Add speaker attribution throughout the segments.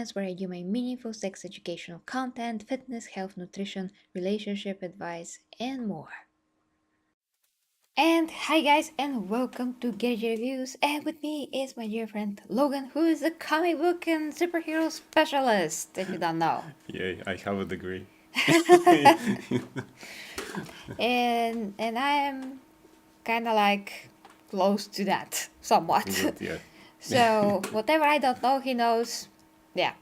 Speaker 1: Romance, where I do my meaningful sex educational content, fitness, health, nutrition, relationship advice, and more. And hi guys, and welcome to Geri Reviews. And with me is my dear friend Logan, who is a comic book and superhero specialist, if you don't know.
Speaker 2: Yay, I have a degree.
Speaker 1: and I am kind of like close to that somewhat.
Speaker 2: Good, yeah.
Speaker 1: So whatever I don't know, he knows. Yeah.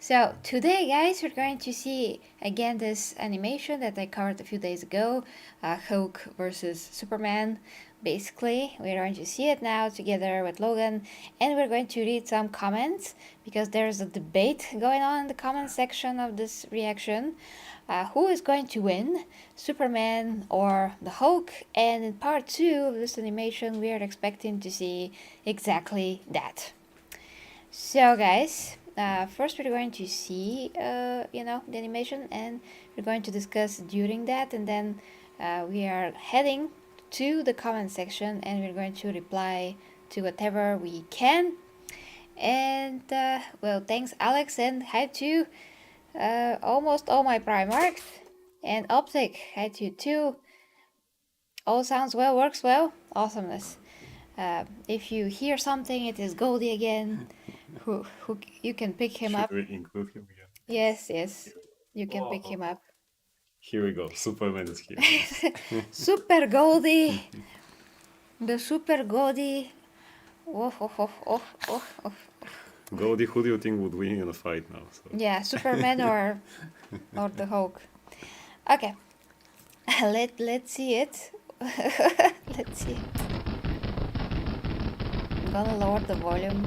Speaker 1: So today, guys, we're going to see again this animation that I covered a few days ago, Hulk versus Superman. Basically, we're going to see it now together with Logan, and we're going to read some comments because there's a debate going on in the comment section of this reaction. Who is going to win, Superman or the Hulk? And in part 2 of this animation, we are expecting to see exactly that. So, guys, first we're going to see, the animation, and we're going to discuss during that, and then we are heading to the comment section, and we're going to reply to whatever we can. And well, thanks Alex, and hi to almost all my Primarchs, and Optic, hi to you too. All sounds well, works well, awesomeness. If you hear something, it is Goldie again. Who you can pick him up.
Speaker 2: Should we include him again?
Speaker 1: Yes, you can pick him up.
Speaker 2: Here we go. Superman is here.
Speaker 1: Super Goldie, the Super Goldie. Oh.
Speaker 2: Goldie, who do you think would win in a fight now? So.
Speaker 1: Yeah, Superman or the Hulk. Okay, let's see it. Let's see. I'm gonna lower the volume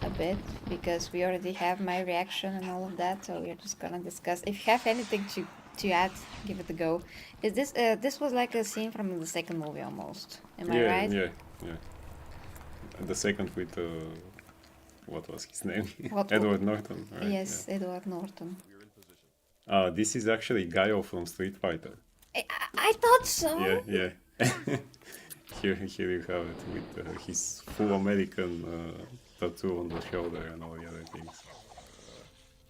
Speaker 1: a bit because we already have my reaction and all of that, so we're just gonna discuss. If you have anything to add, give it a go. Is this was like a scene from the second movie almost? Am I right?
Speaker 2: Yeah. The second with what was his name?
Speaker 1: What-
Speaker 2: Edward Norton. Right?
Speaker 1: Yes, Edward Norton.
Speaker 2: This is actually Gaio from Street Fighter.
Speaker 1: I thought so.
Speaker 2: Yeah. Here you have it with his full American tattoo on the shoulder and all the other things.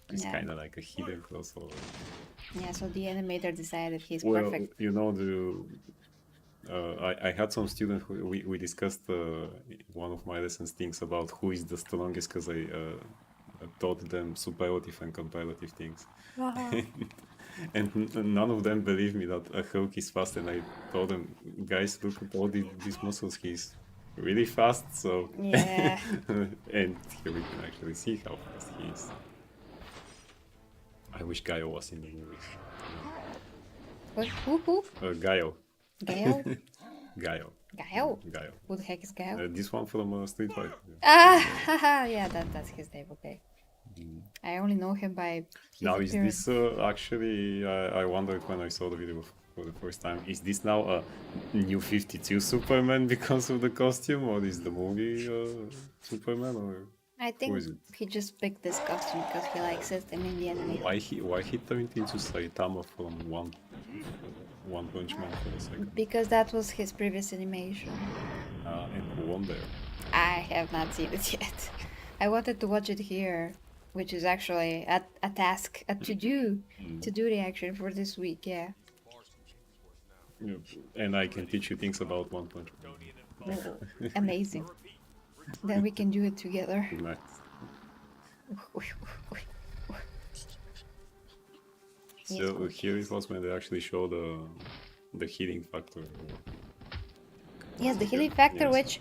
Speaker 2: It's
Speaker 1: Yeah.
Speaker 2: kind of like a hidden crossover.
Speaker 1: Yeah, so the animator decided he's
Speaker 2: Well,
Speaker 1: perfect.
Speaker 2: you know, I had some students who we discussed one of my lessons things about who is the strongest because I taught them superlative and comparative things. And none of them believed me that a Hulk is fast, and I told them, guys, look at all these muscles, he's really fast, so...
Speaker 1: Yeah.
Speaker 2: And here we can actually see how fast he is. I wish Gaio was in the movies.
Speaker 1: Who?
Speaker 2: Gaio.
Speaker 1: Gail?
Speaker 2: Gaio.
Speaker 1: Gail?
Speaker 2: Gaio.
Speaker 1: Who the heck is Gail?
Speaker 2: This one from Street Fighter.
Speaker 1: Yeah, that's his name, okay. I only know him by his
Speaker 2: Now, is
Speaker 1: appearance.
Speaker 2: this actually, I wondered when I saw the video for the first time, is this now a new 52 Superman because of the costume, or is the movie Superman, or
Speaker 1: I
Speaker 2: who
Speaker 1: think
Speaker 2: is it?
Speaker 1: he just picked this costume because he likes it. I mean, the anime.
Speaker 2: Why he turned into Saitama from One Punch Man for a second?
Speaker 1: Because that was his previous animation.
Speaker 2: And who won there?
Speaker 1: I have not seen it yet. I wanted to watch it here, which is actually a task, a to-do reaction for this week, yeah.
Speaker 2: Yeah, and I can teach you things about One Punch Man.
Speaker 1: Amazing. Then we can do it together.
Speaker 2: Nice. So here it was when they actually show the healing factor.
Speaker 1: Yes, the healing factor,
Speaker 2: Yes.
Speaker 1: which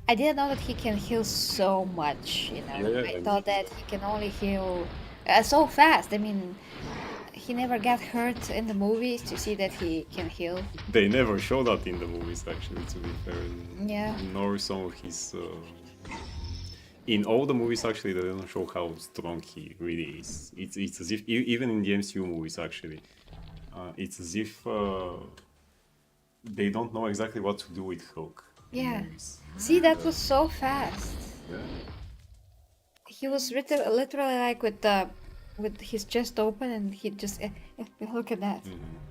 Speaker 1: I didn't know that he can heal so much, you know.
Speaker 2: Yeah,
Speaker 1: I
Speaker 2: and-
Speaker 1: thought that he can only heal so fast. I mean, he never got hurt in the movies to see that he can heal.
Speaker 2: They never show that in the movies, actually, to be fair.
Speaker 1: Yeah.
Speaker 2: Nor some of his. In all the movies, actually, they don't show how strong he really is. It's as if, even in the MCU movies, actually, it's as if they don't know exactly what to do with Hulk. in
Speaker 1: Yeah.
Speaker 2: movies.
Speaker 1: See, that was so fast.
Speaker 2: Yeah.
Speaker 1: He was literally like with his chest open, and he just look at that.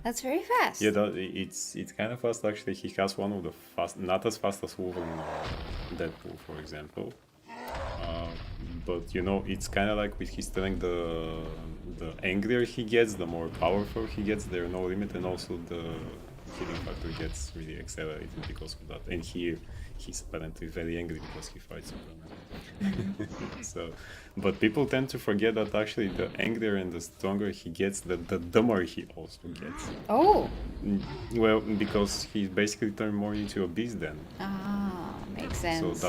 Speaker 1: That's very fast.
Speaker 2: Yeah, it's kind of fast actually. He has one of the fast, not as fast as Wolverine or Deadpool, for example, but you know, it's kind of like with his strength, the angrier he gets, the more powerful he gets. There are no limit, and also the healing factor gets really accelerated because of that. And here, he's apparently very angry because he fights Superman. So, but people tend to forget that actually the angrier and the stronger he gets, the dumber he also gets.
Speaker 1: Oh.
Speaker 2: Well, because he basically turned more into a beast then.
Speaker 1: Makes
Speaker 2: So
Speaker 1: sense.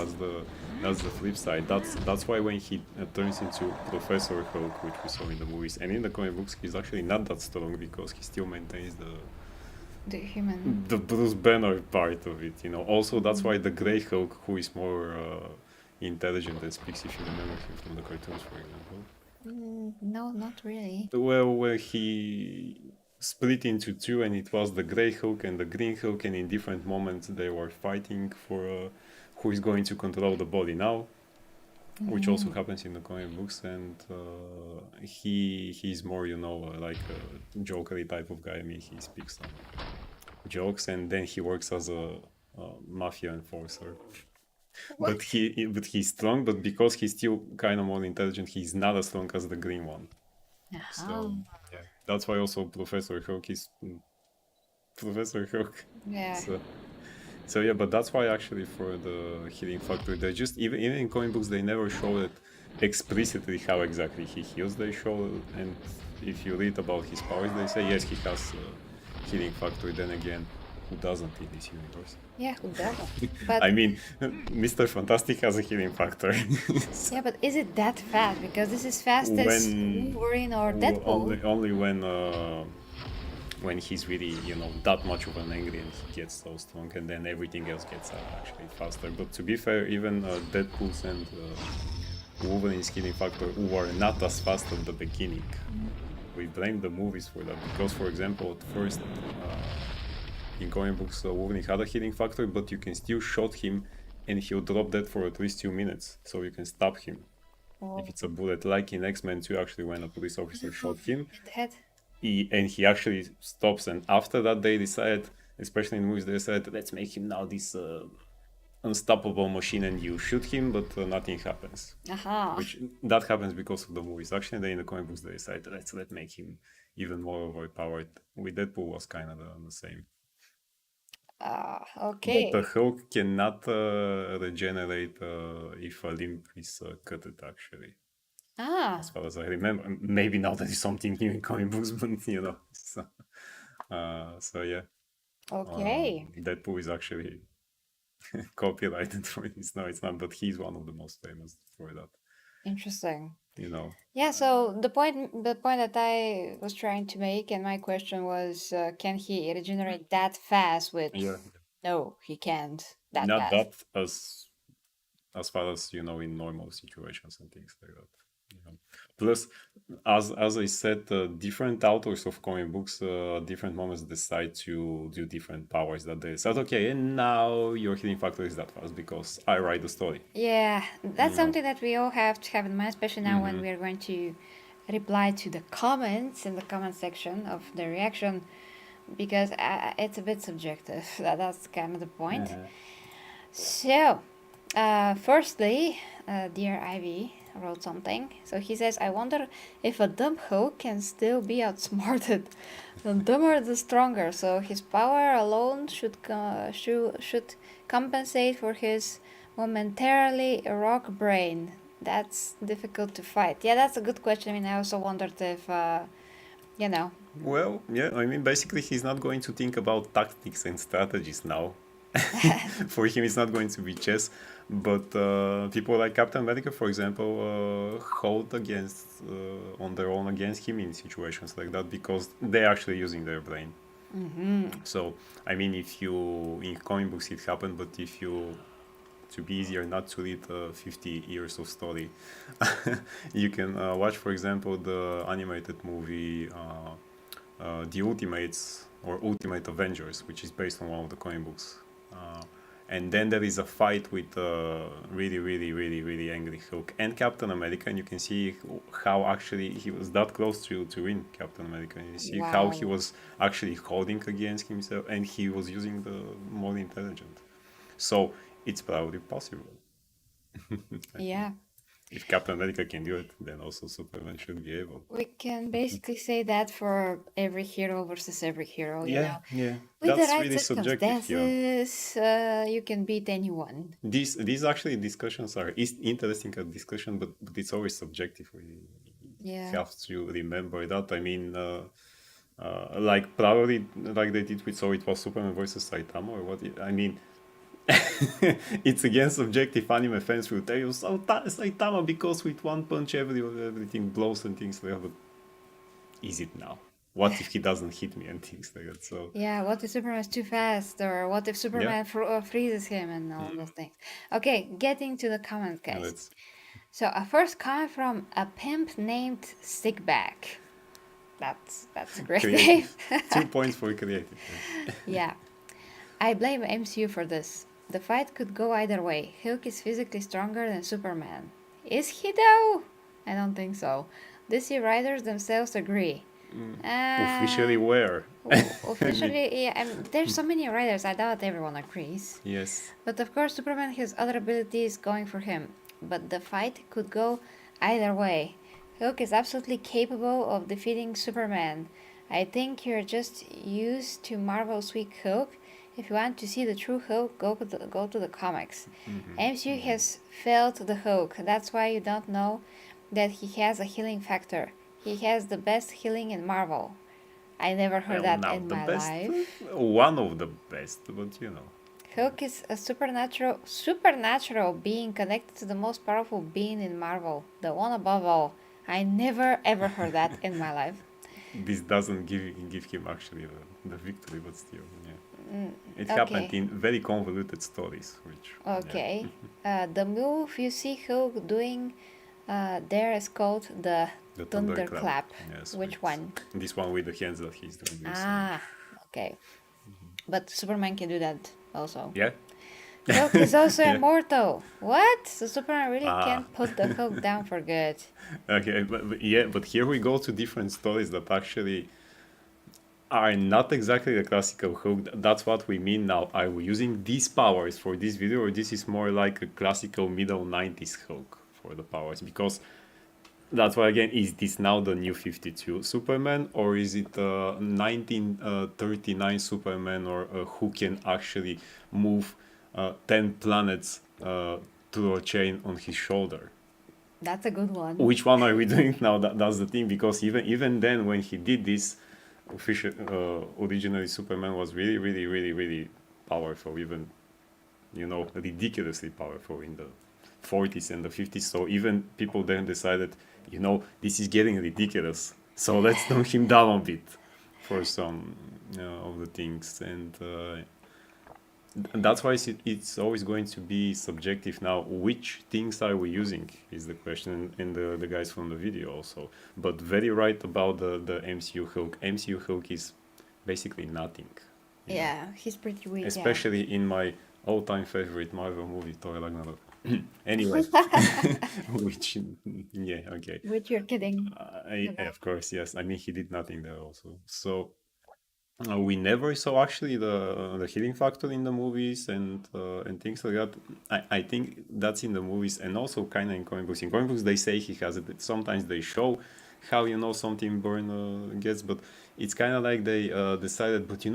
Speaker 2: that's the flip side. That's why when he turns into Professor Hulk, which we saw in the movies and in the comic books, he's actually not that strong because he still maintains
Speaker 1: The human.
Speaker 2: the Bruce Banner part of it. You know. Also, that's why the Grey Hulk, who is more intelligent and speaks, if you remember him from the cartoons, for example.
Speaker 1: No, not really.
Speaker 2: Well, where he split into two, and it was the Grey Hulk and the Green Hulk, and in different moments they were fighting for who is going to control the body now, which also happens in the comic books. And he's more, you know, like a jokery type of guy. I mean, he speaks some jokes, and then he works as a mafia enforcer.
Speaker 1: What?
Speaker 2: But he's strong, but because he's still kind of more intelligent, he's not as strong as the green one. So yeah, that's why also Professor Hulk is Professor Hulk.
Speaker 1: Yeah.
Speaker 2: So yeah, but that's why actually for the healing factor, they just even in comic books they never show it explicitly how exactly he heals. They show, and if you read about his powers, they say yes, he has healing factor. Then again, who doesn't in this universe?
Speaker 1: Yeah, who doesn't? But
Speaker 2: I mean, Mr. Fantastic has a healing factor. So
Speaker 1: yeah, but is it that fast? Because this is fast as
Speaker 2: when
Speaker 1: Wolverine or Deadpool.
Speaker 2: only when he's really, you know, that much of an angry and he gets so strong, and then everything else gets actually faster. But to be fair, even Deadpool's and Wolverine's healing factor were not as fast at the beginning. We blame the movies for that because, for example, at first in comic books, Wolverine had a healing factor, but you can still shoot him and he'll drop dead for at least 2 minutes, so you can stop him. If it's a bullet, like in X-Men 2, actually, when a police officer shot him,
Speaker 1: In the head.
Speaker 2: he actually stops, and after that they decided, especially in movies, they said, let's make him now this unstoppable machine, and you shoot him, but nothing happens. Which that happens because of the movies. Actually, they in the comic books they decided, let's make him even more overpowered. With Deadpool was kind of the same. But
Speaker 1: Okay.
Speaker 2: the Hulk cannot regenerate if a limb is cut, actually. As far as I remember. Maybe now that is something new in comic books, but you know. So yeah.
Speaker 1: Okay.
Speaker 2: Deadpool is actually copyrighted for this. No, it's not, but he's one of the most famous for that.
Speaker 1: Interesting.
Speaker 2: You know.
Speaker 1: Yeah, so the point that I was trying to make and my question was can he regenerate that fast with
Speaker 2: Yeah.
Speaker 1: No, he can't that
Speaker 2: Not
Speaker 1: fast.
Speaker 2: that as far as, you know, in normal situations and things like that. You know. Plus, as I said, different authors of comic books, different moments decide to do different powers. That they said, okay, and now your healing factor is that fast because I write the story.
Speaker 1: Yeah, that's
Speaker 2: You know.
Speaker 1: something that we all have to have in mind, especially now when we are going to reply to the comments in the comment section of the reaction, because it's a bit subjective. That's kind of the point. So, firstly, dear Ivy wrote something. So he says, I wonder if a dumb Hulk can still be outsmarted. The dumber, the stronger. So his power alone should compensate for his momentarily rock brain. That's difficult to fight. Yeah, that's a good question. I mean, I also wondered if, you know.
Speaker 2: Well, yeah, I mean, basically, he's not going to think about tactics and strategies now. For him, it's not going to be chess. But people like Captain America, for example, hold against on their own against him in situations like that because they're actually using their brain. So, I mean, if you in comic books it happened, but if you to be easier not to read 50 years of story, you can watch, for example, the animated movie The Ultimates or Ultimate Avengers, which is based on one of the comic books. And then there is a fight with really, really, really, really angry Hulk and Captain America, and you can see how actually he was that close to win Captain America. And you see how he was actually holding against himself, and he was using the more intelligent. So it's probably possible.
Speaker 1: Yeah.
Speaker 2: If Captain America can do it, then also Superman should be able.
Speaker 1: We can basically say that for every hero versus every hero, you
Speaker 2: Yeah,
Speaker 1: know.
Speaker 2: yeah.
Speaker 1: With the
Speaker 2: That's
Speaker 1: right
Speaker 2: really subjective here.
Speaker 1: circumstances, you can beat anyone.
Speaker 2: These actually discussions are interesting discussion, but it's always subjective. We
Speaker 1: Yeah.
Speaker 2: have to remember that. I mean, like probably like they did with, so it was Superman versus Saitama or what? I mean, it's again subjective. Anime fans will tell you Saitama because with one punch everything blows and things like that. But is it now? What if he doesn't hit me and things like that? So
Speaker 1: Yeah, what if Superman's too fast? Or what if
Speaker 2: yeah,
Speaker 1: Superman freezes him and all those things? Okay, getting to the comments,
Speaker 2: and
Speaker 1: guys.
Speaker 2: let's
Speaker 1: So, a first comment from a pimp named Stickback. That's a great name.
Speaker 2: creative. 2 points for creative.
Speaker 1: Yeah. I blame MCU for this. The fight could go either way. Hulk is physically stronger than Superman. Is he though? I don't think so. DC writers themselves agree.
Speaker 2: Officially where?
Speaker 1: Officially, yeah, there's so many writers, I doubt everyone agrees.
Speaker 2: Yes.
Speaker 1: But of course, Superman has other abilities going for him. But the fight could go either way. Hulk is absolutely capable of defeating Superman. I think you're just used to Marvel's weak Hulk. If you want to see the true Hulk, go to the comics. MCU has failed the Hulk. That's why you don't know that he has a healing factor. He has the best healing in Marvel. I never heard
Speaker 2: Well,
Speaker 1: that
Speaker 2: now
Speaker 1: in
Speaker 2: the
Speaker 1: my
Speaker 2: best,
Speaker 1: life.
Speaker 2: one of the best, but you know.
Speaker 1: Hulk is a supernatural being connected to the most powerful being in Marvel, the one above all. I never ever heard that in my life.
Speaker 2: This doesn't give him actually the victory, but still, yeah. It happened
Speaker 1: Okay,
Speaker 2: in very convoluted stories, which yeah.
Speaker 1: okay. The move you see Hulk doing there is called the
Speaker 2: The
Speaker 1: thunderclap.
Speaker 2: Yes,
Speaker 1: Which
Speaker 2: with
Speaker 1: one?
Speaker 2: this one with the hands that he's doing this.
Speaker 1: Ah, okay. But Superman can do that also.
Speaker 2: Yeah.
Speaker 1: Hulk is also
Speaker 2: Yeah.
Speaker 1: immortal. What? So Superman really
Speaker 2: Ah.
Speaker 1: can't put the Hulk down for good.
Speaker 2: Okay, but here we go to different stories that actually are not exactly the classical Hulk. That's what we mean now. Are we using these powers for this video, or this is more like a classical middle 90s Hulk for the powers? Because that's why, again, is this now the new 52 Superman, or is it 1939 Superman, or who can actually move 10 planets through a chain on his shoulder?
Speaker 1: That's a good one.
Speaker 2: Which one are we doing now? That's the thing, because even then, when he did this, originally Superman was really powerful, even ridiculously powerful in the 40s and the 50s. So even people then decided, this is getting ridiculous, so let's tone him down a bit for some of the things. And that's why it's always going to be subjective. Now, which things are we using is the question, and the guys from the video also. But very right about the MCU Hulk. MCU Hulk is basically nothing.
Speaker 1: Yeah, he's pretty weak.
Speaker 2: Especially in my all-time favorite Marvel movie, Thor Ragnarok. Anyway, which, yeah, okay.
Speaker 1: Which you're kidding.
Speaker 2: Of course, yes. I mean, he did nothing there also. So we never saw actually the healing factor in the movies and things like that. I think that's in the movies, and also kind of in comic books. In comic books, they say he has it. Sometimes they show how something burn gets, but it's kind of like they decided. But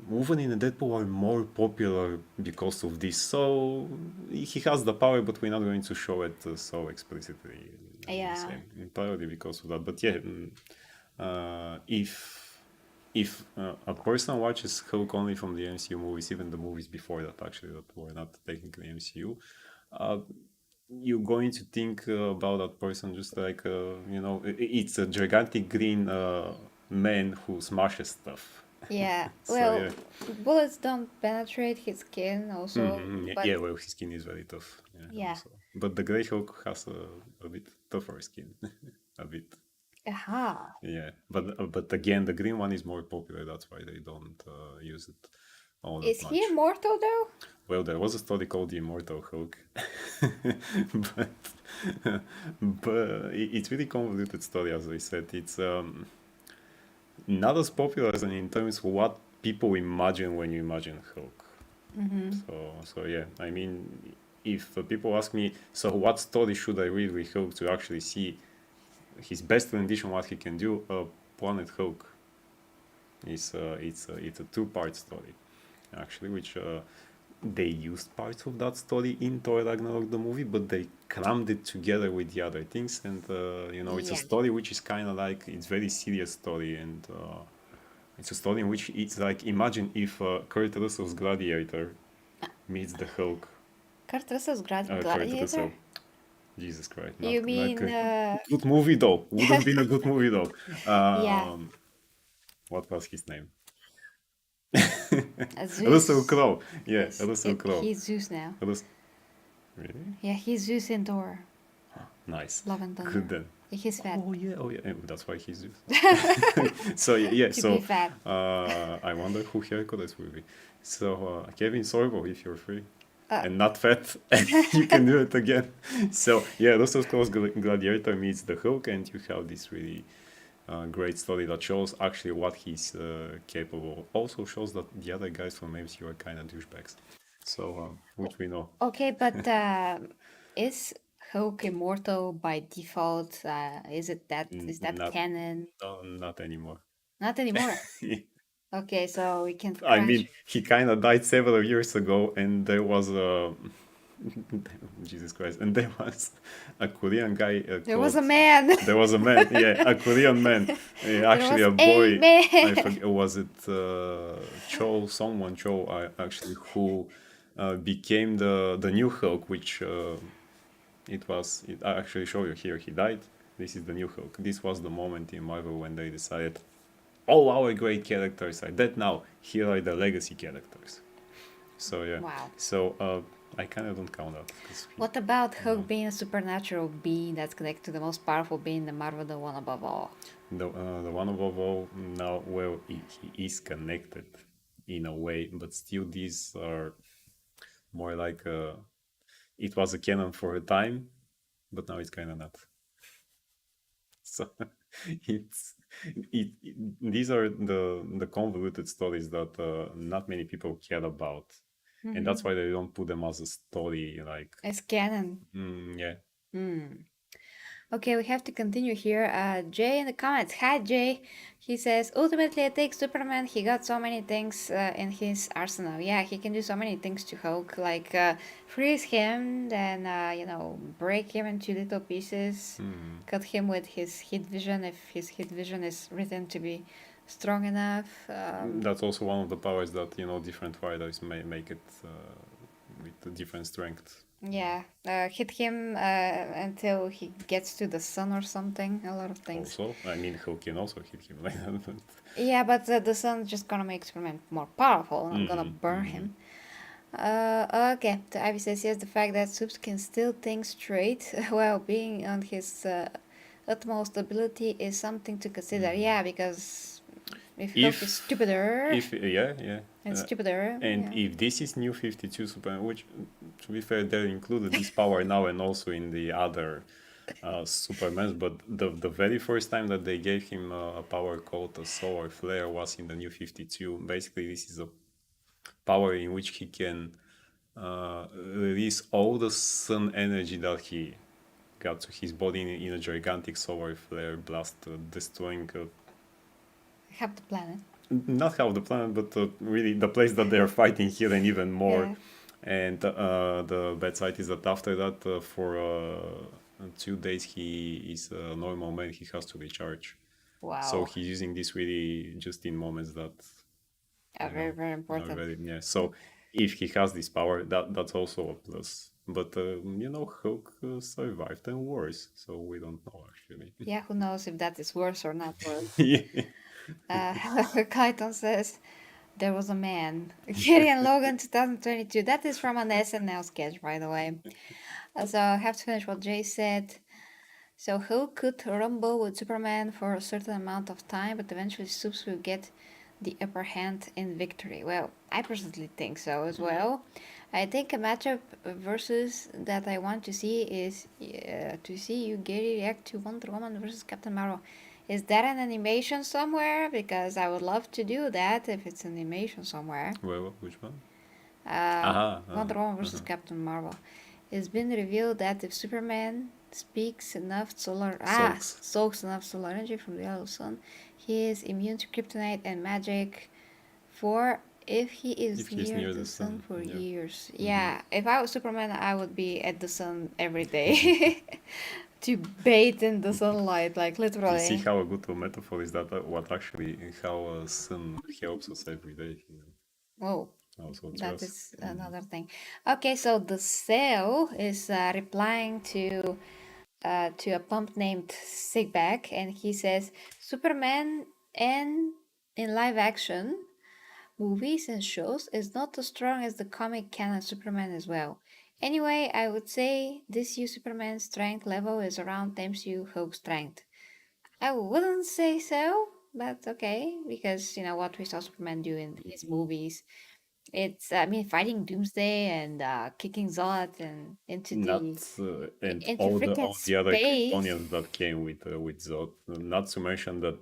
Speaker 2: Wolverine and Deadpool are more popular because of this. So he has the power, but we're not going to show it so explicitly.
Speaker 1: Yeah.
Speaker 2: Entirely because of that. But yeah, if a person watches Hulk only from the MCU movies, even the movies before that, actually, that were not technically MCU, you're going to think about that person just like, it's a gigantic green man who smashes stuff.
Speaker 1: Yeah.
Speaker 2: So,
Speaker 1: Well,
Speaker 2: yeah.
Speaker 1: bullets don't penetrate his skin also. But
Speaker 2: Yeah, well, his skin is very tough.
Speaker 1: Yeah.
Speaker 2: Also. But the Grey Hulk has a bit tougher skin. A bit.
Speaker 1: Aha.
Speaker 2: Yeah, but again, the green one is more popular. That's why they don't use it all that
Speaker 1: Is
Speaker 2: much.
Speaker 1: he immortal though?
Speaker 2: Well, there was a story called the Immortal Hulk, but it's really convoluted story, as I said. It's not as popular as in terms of what people imagine when you imagine Hulk. So yeah, I mean, if people ask me, so what story should I read with Hulk to actually see his best rendition, what he can do, Planet Hulk is it's a two-part story actually, which they used parts of that story in Thor Ragnarok the movie, but they crammed it together with the other things, and it's a
Speaker 1: Yeah.
Speaker 2: story which is kind of like, it's very serious story, and it's a story in which it's like, imagine if Kurt Russell's Gladiator meets the Hulk.
Speaker 1: Kurt Russell's
Speaker 2: Kurt
Speaker 1: Gladiator?
Speaker 2: Russell. Jesus Christ.
Speaker 1: You
Speaker 2: Not like
Speaker 1: mean,
Speaker 2: a good movie though. Would have been a good movie though.
Speaker 1: yeah,
Speaker 2: What was his name?
Speaker 1: Zeus?
Speaker 2: Russell Crowe. Yeah,
Speaker 1: Yes,
Speaker 2: Russell Crowe.
Speaker 1: he's Zeus now.
Speaker 2: Really?
Speaker 1: Yeah, he's Zeus in Thor.
Speaker 2: Nice.
Speaker 1: Love and Thunder.
Speaker 2: Good then.
Speaker 1: He's fat.
Speaker 2: Oh yeah. That's why he's Zeus. So yeah.
Speaker 1: To
Speaker 2: So
Speaker 1: be fat.
Speaker 2: I wonder who Hercules will be. So Kevin Sorbo, if you're free.
Speaker 1: Uh.
Speaker 2: And not fat, you can do it again. So yeah, Russell Crowe's Gladiator meets the Hulk, and you have this really great story that shows actually what he's capable. Also shows that the other guys from MCU are kind of douchebags. So which we know.
Speaker 1: Okay, but is Hulk immortal by default? Is that
Speaker 2: Not
Speaker 1: canon?
Speaker 2: not anymore.
Speaker 1: Not anymore. Okay, so we can
Speaker 2: I
Speaker 1: crash.
Speaker 2: mean, he kind of died several years ago, and there was a Jesus Christ, and there was a Korean guy.
Speaker 1: There was a man.
Speaker 2: There was a man, yeah, a Korean man, actually a
Speaker 1: was
Speaker 2: boy.
Speaker 1: a man.
Speaker 2: I forget, was it Cho, actually, who became the new Hulk, which I actually show you here. He died. This is the new Hulk. This was the moment in Marvel when they decided, all our great characters are dead now. Here are the legacy characters. So yeah.
Speaker 1: Wow.
Speaker 2: So I kind of don't count that.
Speaker 1: What about Hulk being a supernatural being that's connected to the most powerful being in the Marvel, the one above all?
Speaker 2: The one above all now, well, he is connected in a way, but still these are more like it was a canon for a time, but now it's kind of not. So these are the convoluted stories that not many people care about, and that's why they don't put them as a story, like
Speaker 1: It's canon.
Speaker 2: yeah.
Speaker 1: Okay, we have to continue here. Jay in the comments. Hi, Jay. He says, ultimately, I take Superman. He got so many things in his arsenal. Yeah, he can do so many things to Hulk, like freeze him, then, break him into little pieces, cut him with his heat vision if his heat vision is written to be strong enough.
Speaker 2: That's also one of the powers that, different fighters may make it with a different strength.
Speaker 1: Yeah, hit him until he gets to the sun or something. A lot of things.
Speaker 2: Also, I mean, Hulk can also hit him like that. But
Speaker 1: yeah, but the sun's just gonna make Superman more powerful, not gonna burn him. Okay, the Ivy says yes, the fact that Supes can still think straight while being on his utmost ability is something to consider. Yeah, because if Hulk is stupider.
Speaker 2: Yeah.
Speaker 1: And stupider.
Speaker 2: And if this is New 52 Superman, which, to be fair, they included this power now and also in the other Supermans, but the very first time that they gave him a power called a solar flare was in the New 52. Basically, this is a power in which he can release all the sun energy that he got to his body in a gigantic solar flare blast, destroying
Speaker 1: half the planet.
Speaker 2: Not half the planet, but really the place that they are fighting here and even more.
Speaker 1: Yeah.
Speaker 2: And the bad side is that after that, for 2 days, he is a normal man. He has to recharge.
Speaker 1: Wow.
Speaker 2: So he's using this really just in moments that
Speaker 1: are very, very important.
Speaker 2: yeah. So if he has this power, that's also a plus. But Hulk survived and worse, so we don't know actually.
Speaker 1: Yeah, who knows if that is worse or not worse.
Speaker 2: Yeah.
Speaker 1: Kaiton says, there was a man. Geri and Logan 2022. That is from an SNL sketch, by the way. So I have to finish what Jay said. So Hulk could rumble with Superman for a certain amount of time, but eventually Supes will get the upper hand in victory. Well, I personally think so as well. I think a matchup versus that I want to see is to see you, Geri, react to Wonder Woman versus Captain Marvel. Is that an animation somewhere? Because I would love to do that if it's an animation somewhere.
Speaker 2: Well, which one?
Speaker 1: Wonder Woman versus Captain Marvel. it's been revealed that if Superman speaks enough
Speaker 2: Soaks.
Speaker 1: soaks enough solar energy from the yellow sun, he is immune to kryptonite and magic for if he
Speaker 2: If
Speaker 1: is
Speaker 2: he's
Speaker 1: near
Speaker 2: near
Speaker 1: the
Speaker 2: the
Speaker 1: sun
Speaker 2: sun,
Speaker 1: for
Speaker 2: yeah.
Speaker 1: years.
Speaker 2: Hmm.
Speaker 1: Yeah, if I was Superman, I would be at the sun every day to bathe in the sunlight, like
Speaker 2: You see
Speaker 1: literally.
Speaker 2: how a good metaphor is that what actually how sun helps us every day.
Speaker 1: Whoa,
Speaker 2: Also to
Speaker 1: that
Speaker 2: us.
Speaker 1: is another thing. Okay, so the cell is replying to a pump named Sigback, and he says Superman and in live action movies and shows is not as strong as the comic canon Superman as well. Anyway, I would say this U Superman strength level is around MCU Hulk strength. I wouldn't say so, but okay, because you know what we saw Superman do in his movies. It's I mean fighting Doomsday and kicking Zod and
Speaker 2: Not and
Speaker 1: into
Speaker 2: all
Speaker 1: freaking
Speaker 2: the other
Speaker 1: space.
Speaker 2: Kryptonians that came with Zod. Not to mention that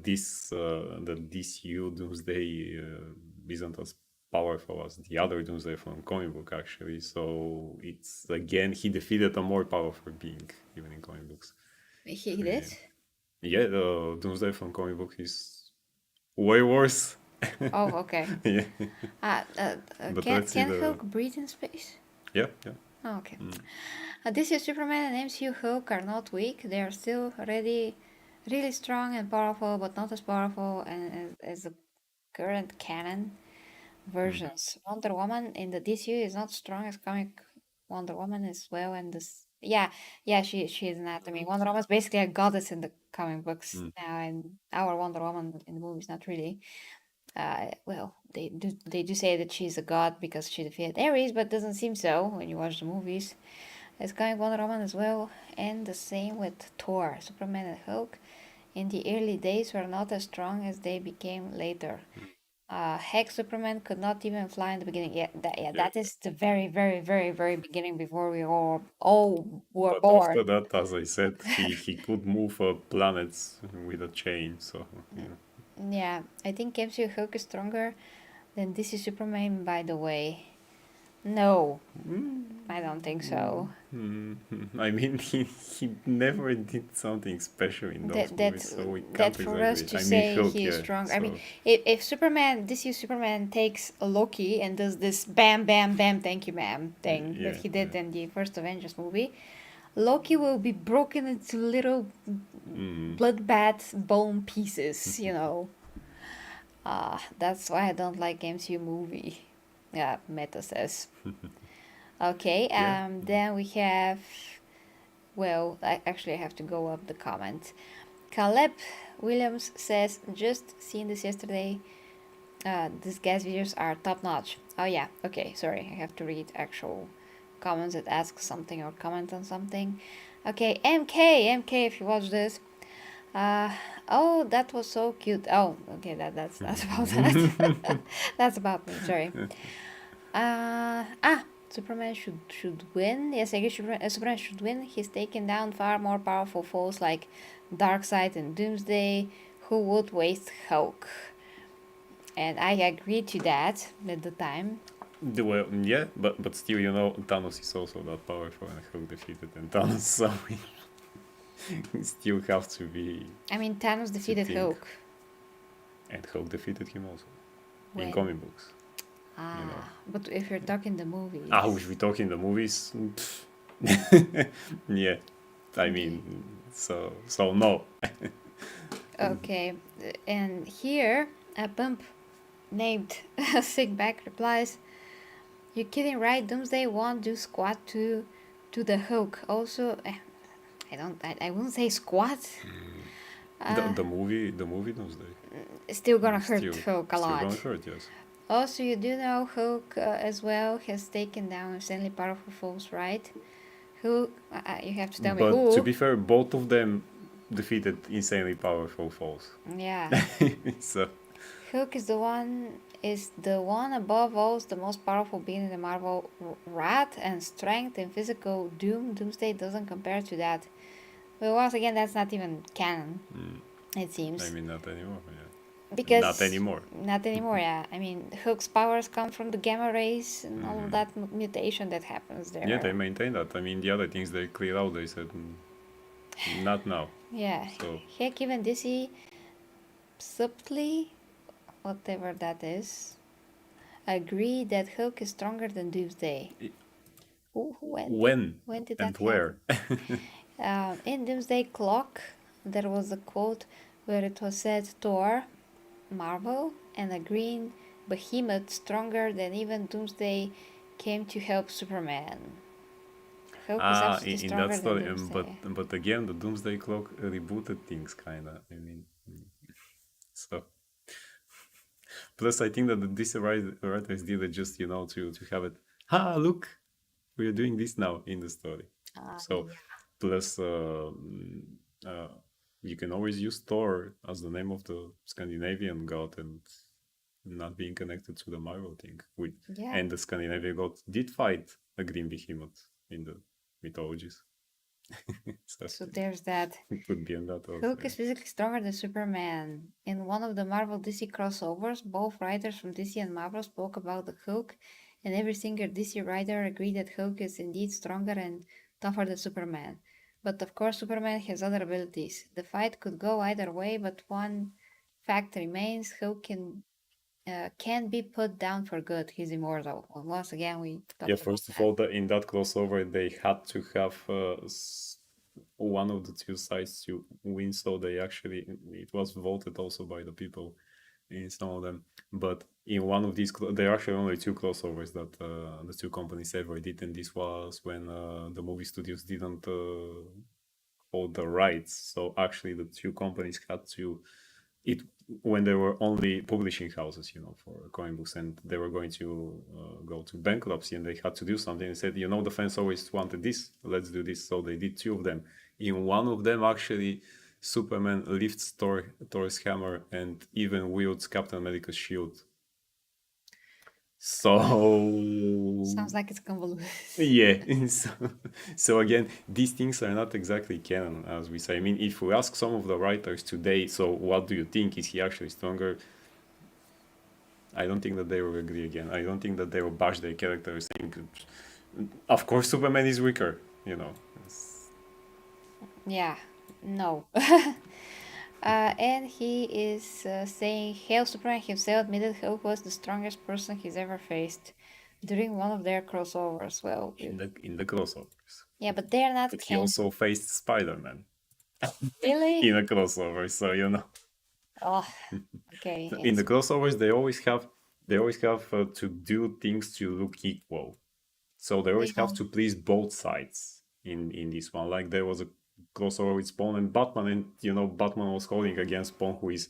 Speaker 2: this U Doomsday isn't as powerful as the other Doomsday from comic book actually. So it's again he defeated a more powerful being even in comic books.
Speaker 1: He
Speaker 2: So
Speaker 1: did.
Speaker 2: yeah, the Doomsday from comic book is way worse.
Speaker 1: Oh, okay.
Speaker 2: Yeah, but let's see
Speaker 1: Can
Speaker 2: the
Speaker 1: Hulk breathe in space?
Speaker 2: yeah yeah.
Speaker 1: Oh, okay.
Speaker 2: Mm.
Speaker 1: DC Superman and MCU Hulk are not weak. They are still really strong and powerful, but not as powerful as the current canon
Speaker 2: Mm.
Speaker 1: versions. Wonder Woman in the DCU is not strong as comic Wonder Woman as well, and this yeah she is not. I mean Wonder Woman is basically a goddess in the comic books
Speaker 2: Mm.
Speaker 1: now, and our Wonder Woman in the movies not really. Well, they do say that she's a god because she defeated Ares, but doesn't seem so when you watch the movies. It's going Wonder Woman as well, and the same with Thor, Superman, and Hulk. In the early days, were not as strong as they became later. Heck, Superman could not even fly in the beginning.
Speaker 2: Yeah.
Speaker 1: That is the very beginning before we all were
Speaker 2: But after
Speaker 1: born.
Speaker 2: that, as I said, he could move planets with a chain. So yeah.
Speaker 1: Yeah, I think MCU Hulk is stronger than DC Superman. By the way, no, I don't think so.
Speaker 2: I mean, he never did something special in those
Speaker 1: that that
Speaker 2: movies, so we
Speaker 1: that
Speaker 2: can't
Speaker 1: for us
Speaker 2: exactly.
Speaker 1: to
Speaker 2: I mean,
Speaker 1: say
Speaker 2: Hulk,
Speaker 1: he is
Speaker 2: yeah.
Speaker 1: strong. I mean,
Speaker 2: So
Speaker 1: if Superman, this year Superman takes a Loki and does this bam bam bam thank you ma'am thing that
Speaker 2: yeah,
Speaker 1: he
Speaker 2: yeah.
Speaker 1: did in the first Avengers movie, Loki will be broken into little
Speaker 2: Mm.
Speaker 1: bloodbath bone pieces. You know, that's why I don't like MCU movie. Yeah, Meta says. Okay,
Speaker 2: Yeah.
Speaker 1: then we have. Well, I have to go up the comment. Caleb Williams says, just seen this yesterday. These guys' videos are top notch. Oh, yeah, okay, sorry, I have to read actual comments that ask something or comment on something. Okay, MK, if you watch this. Uh, oh, that was so cute. Oh, okay, that's about that. That's about me, sorry. Superman should win. Yes, I agree. Superman should win. He's taken down far more powerful foes like Darkseid and Doomsday, who would waste Hulk. And I agreed to that at the time.
Speaker 2: Well, yeah, but still, Thanos is also that powerful, and Hulk defeated and Thanos, so he still have to be
Speaker 1: I mean, Thanos
Speaker 2: to
Speaker 1: defeated
Speaker 2: think.
Speaker 1: Hulk.
Speaker 2: And Hulk defeated him also in
Speaker 1: When?
Speaker 2: comic books.
Speaker 1: But if you're talking the movies.
Speaker 2: If we talk in the movies, yeah, I mean, so no.
Speaker 1: Okay, and here a bump named Sigback replies, "You kidding, right? Doomsday won't do squat to the Hulk. Also, I wouldn't say squat.
Speaker 2: The movie Doomsday
Speaker 1: Still gonna hurt
Speaker 2: still
Speaker 1: Hulk a
Speaker 2: still
Speaker 1: lot.
Speaker 2: gonna hurt, yes.
Speaker 1: Also, you do know Hulk as well has taken down insanely powerful foes, right? Who? You have to tell me
Speaker 2: But to
Speaker 1: who.
Speaker 2: be fair, both of them defeated insanely powerful foes.
Speaker 1: Yeah,
Speaker 2: So
Speaker 1: Hulk is the one above all, is the most powerful being in the Marvel. Wrath and strength and physical Doomsday doesn't compare to that. But once again, that's not even canon. It
Speaker 2: I
Speaker 1: seems.
Speaker 2: mean, not anymore. Yeah.
Speaker 1: because
Speaker 2: Not anymore.
Speaker 1: not anymore. Yeah, I mean, Hulk's powers come from the gamma rays and all of that mutation that happens there.
Speaker 2: Yeah, they maintain that. I mean, the other things they cleared out. They said, not now.
Speaker 1: Yeah,
Speaker 2: So
Speaker 1: heck, even DC subtly, whatever that is, agree that Hulk is stronger than Doomsday. When did
Speaker 2: and
Speaker 1: that
Speaker 2: where?
Speaker 1: happen? In Doomsday Clock, there was a quote where it was said Thor, Marvel, and a green behemoth stronger than even Doomsday came to help Superman. Hulk is absolutely
Speaker 2: In that
Speaker 1: stronger than
Speaker 2: story,
Speaker 1: Doomsday.
Speaker 2: but again, the Doomsday Clock rebooted things, kinda. I mean, so plus I think that the DC writers did it just to have it. Look, we are doing this now in the story. So
Speaker 1: Yeah.
Speaker 2: plus uh, you can always use Thor as the name of the Scandinavian god and not being connected to the Marvel thing.
Speaker 1: Yeah.
Speaker 2: And the Scandinavian god did fight a green behemoth in the mythologies.
Speaker 1: So there's that.
Speaker 2: It could be in that also.
Speaker 1: Hulk is physically stronger than Superman. In one of the Marvel DC crossovers, both writers from DC and Marvel spoke about the Hulk, and every single DC writer agreed that Hulk is indeed stronger and tougher than Superman. But of course, Superman has other abilities. The fight could go either way, but one fact remains: Hulk can be put down for good. He's immortal. Well, once again, we talked
Speaker 2: Yeah,
Speaker 1: about
Speaker 2: first of
Speaker 1: that.
Speaker 2: all, in that crossover, they had to have one of the two sides to win, so it was voted also by the people in some of them. But in one of these, there are actually only two crossovers that the two companies ever did, and this was when the movie studios didn't hold the rights. So actually, the two companies had to it when they were only publishing houses, for comic books, and they were going to go to bankruptcy, and they had to do something. And said, the fans always wanted this. Let's do this. So they did two of them. In one of them, actually, Superman lifts Thor's hammer and even wields Captain America's shield. So
Speaker 1: Sounds like it's convoluted.
Speaker 2: yeah. So again, these things are not exactly canon, as we say. I mean, if we ask some of the writers today, so what do you think? Is he actually stronger? I don't think that they will agree again. I don't think that they will bash their character saying, of course, Superman is weaker.
Speaker 1: Yeah, no. And he is saying Hale Superman himself admitted Hulk was the strongest person he's ever faced during one of their crossovers. Well,
Speaker 2: In the crossovers.
Speaker 1: yeah, but they're not
Speaker 2: But he also faced Spider-Man
Speaker 1: really.
Speaker 2: in a crossover, so
Speaker 1: Oh, okay.
Speaker 2: in the crossovers they always have to do things to look equal. So they always have to please both sides in this one. Like there was a crossover with Spawn and Batman, and Batman was holding against Spawn, who is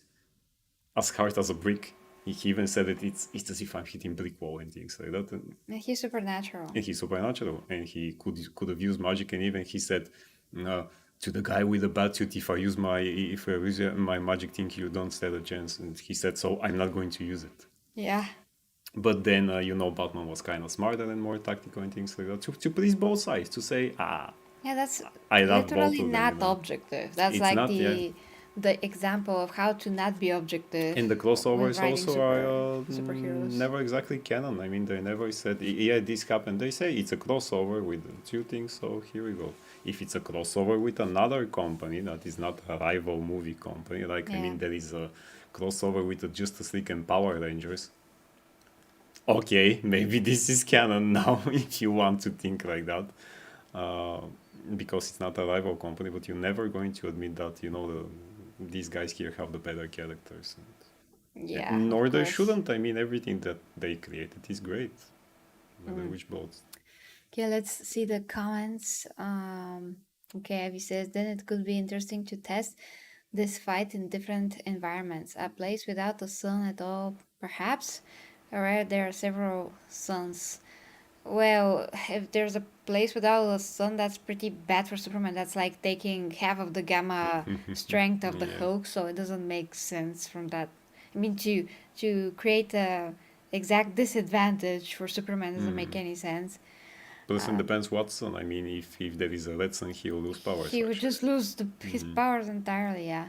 Speaker 2: as hard as a brick. He even said that it's as if I'm hitting brick wall and things like that. And
Speaker 1: He's supernatural.
Speaker 2: he's supernatural, and he could have used magic, and even he said to the guy with the bat suit, if I use my magic thing, you don't stand a chance. And he said, so I'm not going to use it.
Speaker 1: Yeah.
Speaker 2: But then, Batman was kind of smarter and more tactical and things like that to please both sides, to say,
Speaker 1: Yeah, that's
Speaker 2: I love both
Speaker 1: literally
Speaker 2: of them.
Speaker 1: not objective. That's
Speaker 2: It's
Speaker 1: like
Speaker 2: not,
Speaker 1: the example of how to not be objective.
Speaker 2: And the
Speaker 1: when
Speaker 2: crossovers
Speaker 1: writing
Speaker 2: also are
Speaker 1: superheroes.
Speaker 2: never exactly canon. I mean, they never said, yeah, this happened. They say it's a crossover with two things, so here we go. If it's a crossover with another company that is not a rival movie company, like, I mean, there is a crossover with the Justice League and Power Rangers. Okay, maybe this is canon now, if you want to think like that. Because it's not a rival company, but you're never going to admit that, these guys here have the better characters.
Speaker 1: Yeah.
Speaker 2: Nor they shouldn't. I mean, everything that they created is great. No matter which boats.
Speaker 1: Okay, let's see the comments. Okay, Abby says, then it could be interesting to test this fight in different environments. A place without the sun at all, perhaps, or where there are several suns. Well, if there's a place without the sun, that's pretty bad for Superman. That's like taking half of the gamma strength of the
Speaker 2: Yeah.
Speaker 1: Hulk, so it doesn't make sense from that. I mean, to create a exact disadvantage for Superman doesn't make any sense.
Speaker 2: Plus, it depends what sun. I mean, if there is a red sun, he will lose powers.
Speaker 1: He would just lose his powers entirely, yeah.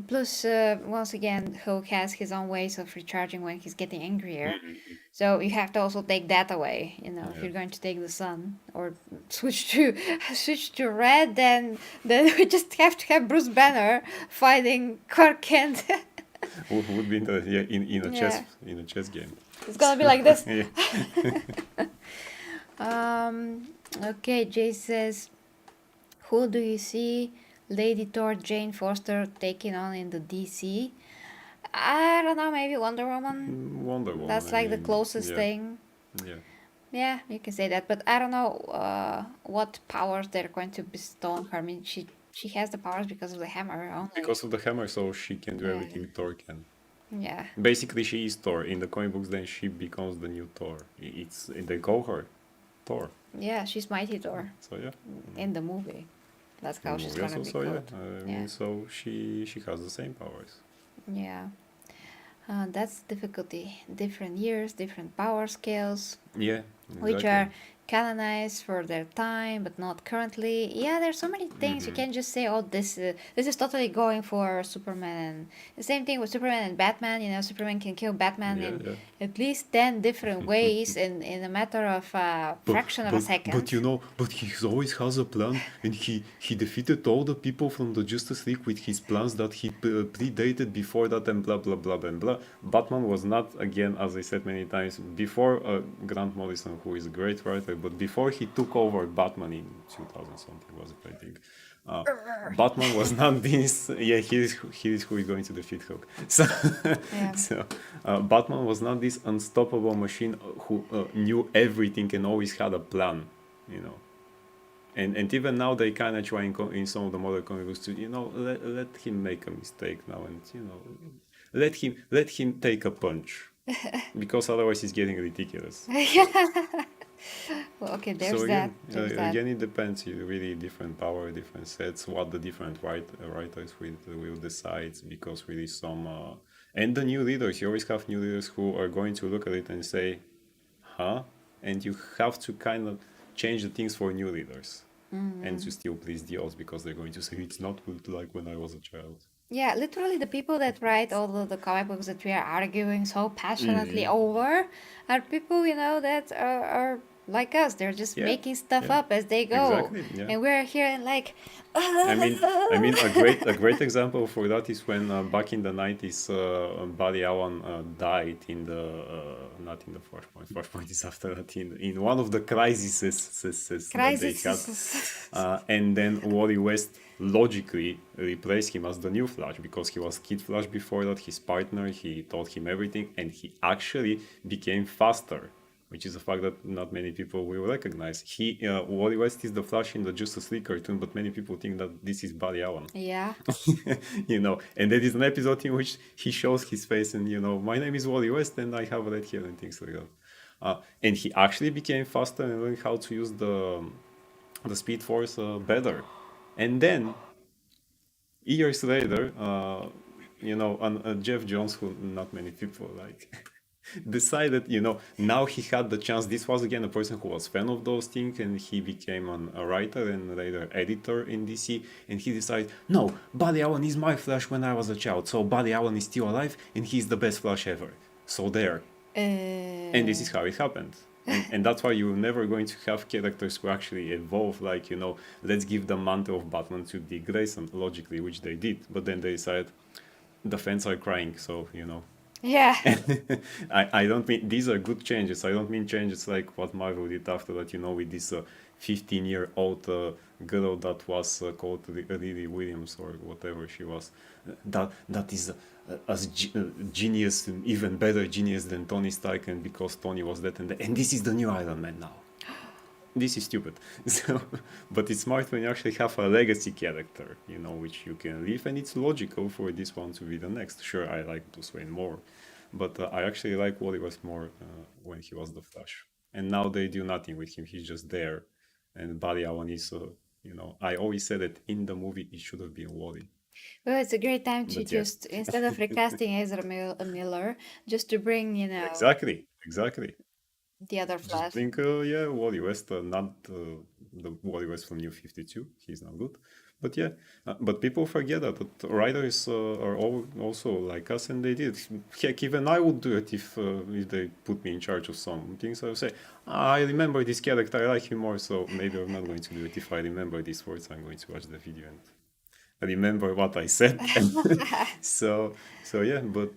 Speaker 1: Plus, once again, Hulk has his own ways of recharging when he's getting angrier.
Speaker 2: Mhm.
Speaker 1: So you have to also take that away. If
Speaker 2: Yeah.
Speaker 1: you're going to take the sun or switch to switch to red, then we just have to have Bruce Banner fighting Clark Kent.
Speaker 2: Would be in the in a
Speaker 1: Yeah,
Speaker 2: chess game.
Speaker 1: it's gonna be like this.
Speaker 2: Yeah.
Speaker 1: Okay, Jay says, who do you see Lady Thor, Jane Foster taking on in the DC? I don't know, maybe Wonder Woman.
Speaker 2: Wonder Woman.
Speaker 1: That's
Speaker 2: I
Speaker 1: like the
Speaker 2: mean,
Speaker 1: closest
Speaker 2: yeah,
Speaker 1: thing.
Speaker 2: yeah.
Speaker 1: Yeah, you can say that, but I don't know what powers they're going to bestow on her. I mean, she has the powers because of the hammer only.
Speaker 2: Because of the hammer, so she can do
Speaker 1: Yeah,
Speaker 2: everything Thor can.
Speaker 1: yeah,
Speaker 2: Basically, she is Thor in the comic books. Then she becomes the new Thor. It's they call her Thor.
Speaker 1: yeah. She's Mighty Thor
Speaker 2: So yeah,
Speaker 1: in the movie. That's
Speaker 2: in
Speaker 1: how
Speaker 2: the
Speaker 1: she's
Speaker 2: movie
Speaker 1: gonna
Speaker 2: also.
Speaker 1: be
Speaker 2: So yeah,
Speaker 1: called.
Speaker 2: I
Speaker 1: Yeah,
Speaker 2: mean, so she has the same powers.
Speaker 1: yeah. That's difficulty. Different years, different power scales,
Speaker 2: Yeah,
Speaker 1: which
Speaker 2: exactly.
Speaker 1: are canonized for their time but not currently. Yeah, there's so many things you
Speaker 2: Mm-hmm.
Speaker 1: can't just say, oh, this is totally going for Superman. And the same thing with Superman and Batman. Superman can kill Batman
Speaker 2: Yeah,
Speaker 1: in
Speaker 2: yeah.
Speaker 1: at least 10 different ways in a matter of a fraction of a
Speaker 2: But
Speaker 1: second.
Speaker 2: but he always has a plan, and he defeated all the people from the Justice League with his plans that he predated before that, and blah blah blah blah blah. Batman was not, again, as I said many times before, Grant Morrison, who is a great writer, but before he took over Batman in 2000 something was it, I think. Uh, Batman was not this. Yeah, he is who is going to defeat Hulk. So,
Speaker 1: Yeah.
Speaker 2: so Batman was not this unstoppable machine who knew everything and always had a plan, you know. And even now they kind of try in some of the modern comic books to let him make a mistake now, and let him take a punch because otherwise he's getting ridiculous.
Speaker 1: Well, okay,
Speaker 2: So
Speaker 1: there's that.
Speaker 2: again,
Speaker 1: There's that.
Speaker 2: again, it depends. Really, different power, different sets. What the different writers will decide, because really and the new leaders. You always have new leaders who are going to look at it and say, "Huh?" And you have to kind of change the things for new leaders, and to still please the odds, because they're going to say it's not good like when I was a child.
Speaker 1: Yeah, literally the people that write all of the comic books that we are arguing so passionately
Speaker 2: Hmm.
Speaker 1: over are people, that are like us. They're just
Speaker 2: Yeah,
Speaker 1: making stuff
Speaker 2: yeah,
Speaker 1: up as they go.
Speaker 2: exactly. Yeah.
Speaker 1: And we're here and like,
Speaker 2: I mean, a great example for that is when back in the 90s, Barry Allen died in the not in the Flashpoint. Flashpoint is after that, in one of the crises that they had,
Speaker 1: crisis.
Speaker 2: and then Wally West logically replaced him as the new Flash, because he was Kid Flash before that, his partner. He taught him everything, and he actually became faster, which is a fact that not many people will recognize. Wally West is the Flash in the Justice League cartoon, but many people think that this is Barry Allen.
Speaker 1: Yeah.
Speaker 2: And there is an episode in which he shows his face, and my name is Wally West, and I have red hair and things like that. And he actually became faster and learned how to use the Speed Force better. And then years later, Jeff Jones, who not many people like, decided, now he had the chance. This was again a person who was fan of those things, and he became a writer and later editor in DC. And he decided, no, Barry Allen is my Flash when I was a child, so Barry Allen is still alive, and he's the best Flash ever. So there. And this is how it happened. And that's why you're never going to have characters who actually evolve, like, let's give the mantle of Batman to Dick Grayson, logically, which they did. But then they decided the fans are crying, so,
Speaker 1: Yeah.
Speaker 2: I don't mean these are good changes. I don't mean changes like what Marvel did after that, with this 15-year-old girl that was called Lily Williams or whatever she was. That is as genius, even better genius than Tony Stark, and because Tony was dead, and this is the new Iron Man now. This is stupid. But it's smart when you actually have a legacy character, which you can leave, and it's logical for this one to be the next. Sure, I like Bruce Wayne more, but I actually like Wally West more when he was the Flash. And now they do nothing with him; he's just there. And Barry Allen is, I always said that in the movie it should have been Wally,
Speaker 1: Well, it's a great time to
Speaker 2: but yeah,
Speaker 1: just, instead of recasting Ezra Miller, just to bring,
Speaker 2: exactly.
Speaker 1: the other
Speaker 2: Just
Speaker 1: Flash.
Speaker 2: bring, Wally West, not the Wally West from New 52. He's not good. But yeah, but people forget that writers are all also like us, and they did. Heck, even I would do it if they put me in charge of some things. I would say, "Ah, I remember this character, I like him more, so maybe I'm not going to do it. If I remember these words, I'm going to watch the video and remember what I said." So yeah, but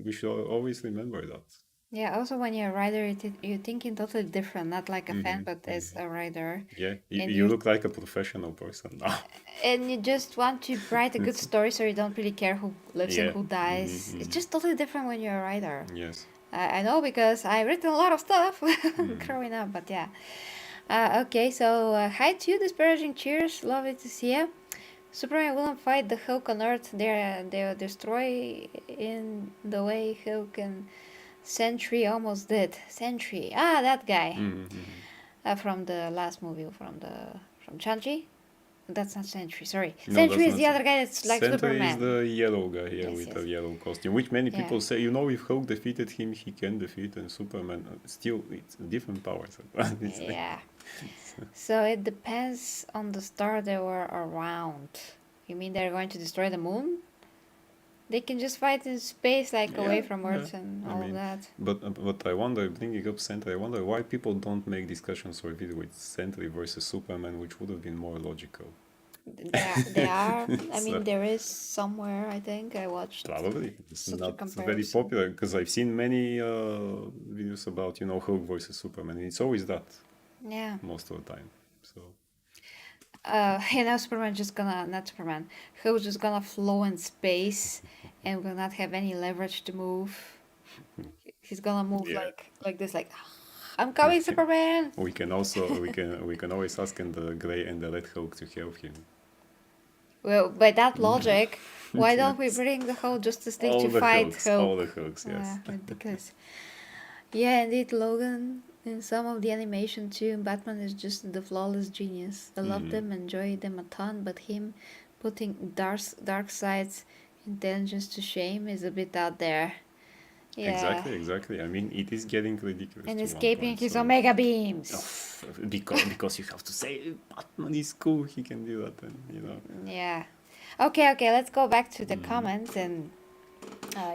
Speaker 2: we should always remember that.
Speaker 1: Yeah, also when you're a writer, you're thinking totally different, not like a fan, but as a writer.
Speaker 2: Yeah,
Speaker 1: And
Speaker 2: you look like a professional person now.
Speaker 1: and you just want to write a good story, so you don't really care who lives and
Speaker 2: Yeah.
Speaker 1: who dies. It's just totally different when you're a writer.
Speaker 2: Yes.
Speaker 1: I know because I've written a lot of stuff growing up, but yeah. Okay, so hi to you, disparaging cheers. Lovely to see you. Superman wouldn't fight the Hulk on Earth. They'll destroy in the way Hulk and Sentry almost did. Sentry, that guy from the last movie from Chanchi. That's not Sentry. Sorry,
Speaker 2: No,
Speaker 1: Sentry
Speaker 2: that's
Speaker 1: is the
Speaker 2: not.
Speaker 1: other guy that's like
Speaker 2: Sentry is
Speaker 1: Superman.
Speaker 2: the yellow guy here
Speaker 1: Yes,
Speaker 2: with
Speaker 1: yes.
Speaker 2: a yellow costume, which many
Speaker 1: Yeah.
Speaker 2: people say, you know, if Hulk defeated him, he can defeat, and Superman still, it's different powers.
Speaker 1: Yeah. So it depends on the star they were around. You mean they're going to destroy the moon? They can just fight in space, like away
Speaker 2: Yeah,
Speaker 1: from
Speaker 2: yeah.
Speaker 1: Earth and
Speaker 2: I
Speaker 1: all
Speaker 2: mean,
Speaker 1: that.
Speaker 2: But I wonder, bringing up Sentry, I wonder why people don't make discussions or video with Sentry versus Superman, which would have been more logical.
Speaker 1: They are. I
Speaker 2: So-
Speaker 1: mean, there is somewhere. I think I watched.
Speaker 2: Probably. It's
Speaker 1: Such a
Speaker 2: not very
Speaker 1: comparison.
Speaker 2: popular because I've seen many videos about, Hulk versus Superman. And it's always that
Speaker 1: Yeah.
Speaker 2: most of the time. So
Speaker 1: Superman just gonna not Superman. Hulk's just gonna flow in space, and will not have any leverage to move. He's gonna move
Speaker 2: Yeah.
Speaker 1: like this, like I'm coming, Superman.
Speaker 2: we can also we can always ask the Gray and the Red Hulk to help him.
Speaker 1: Well, by that logic, why don't we bring the whole Justice League
Speaker 2: All
Speaker 1: to
Speaker 2: the
Speaker 1: fight
Speaker 2: Hulks,
Speaker 1: Hulk?
Speaker 2: all the Hulks, yes.
Speaker 1: Ridiculous. Yeah, indeed, Logan. In some of the animation too, Batman is just the flawless genius. I love them, enjoy them a ton, but him putting dark side's intelligence to shame is a bit out there. Yeah.
Speaker 2: Exactly. I mean, it is getting ridiculous.
Speaker 1: And
Speaker 2: to one
Speaker 1: escaping
Speaker 2: point,
Speaker 1: his
Speaker 2: so-
Speaker 1: omega beams.
Speaker 2: because you have to say Batman is cool, he can do that, and
Speaker 1: Yeah. Okay, let's go back to the comments, and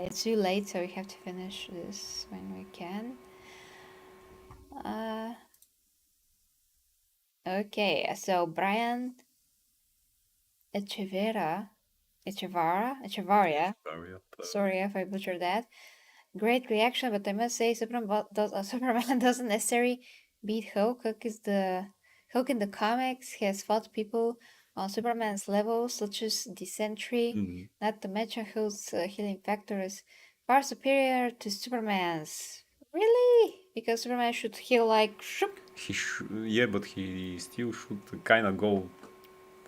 Speaker 1: it's too late, so we have to finish this when we can. Okay, so Brian Echevarria. Sorry if I butchered that. Great reaction, but I must say Superman doesn't necessarily beat Hulk. Hulk in the comics has fought people on Superman's level, such as the Sentry. Not to mention Hulk's healing factor is far superior to Superman's. Really? Because Superman should heal like shook.
Speaker 2: But he still should kind of go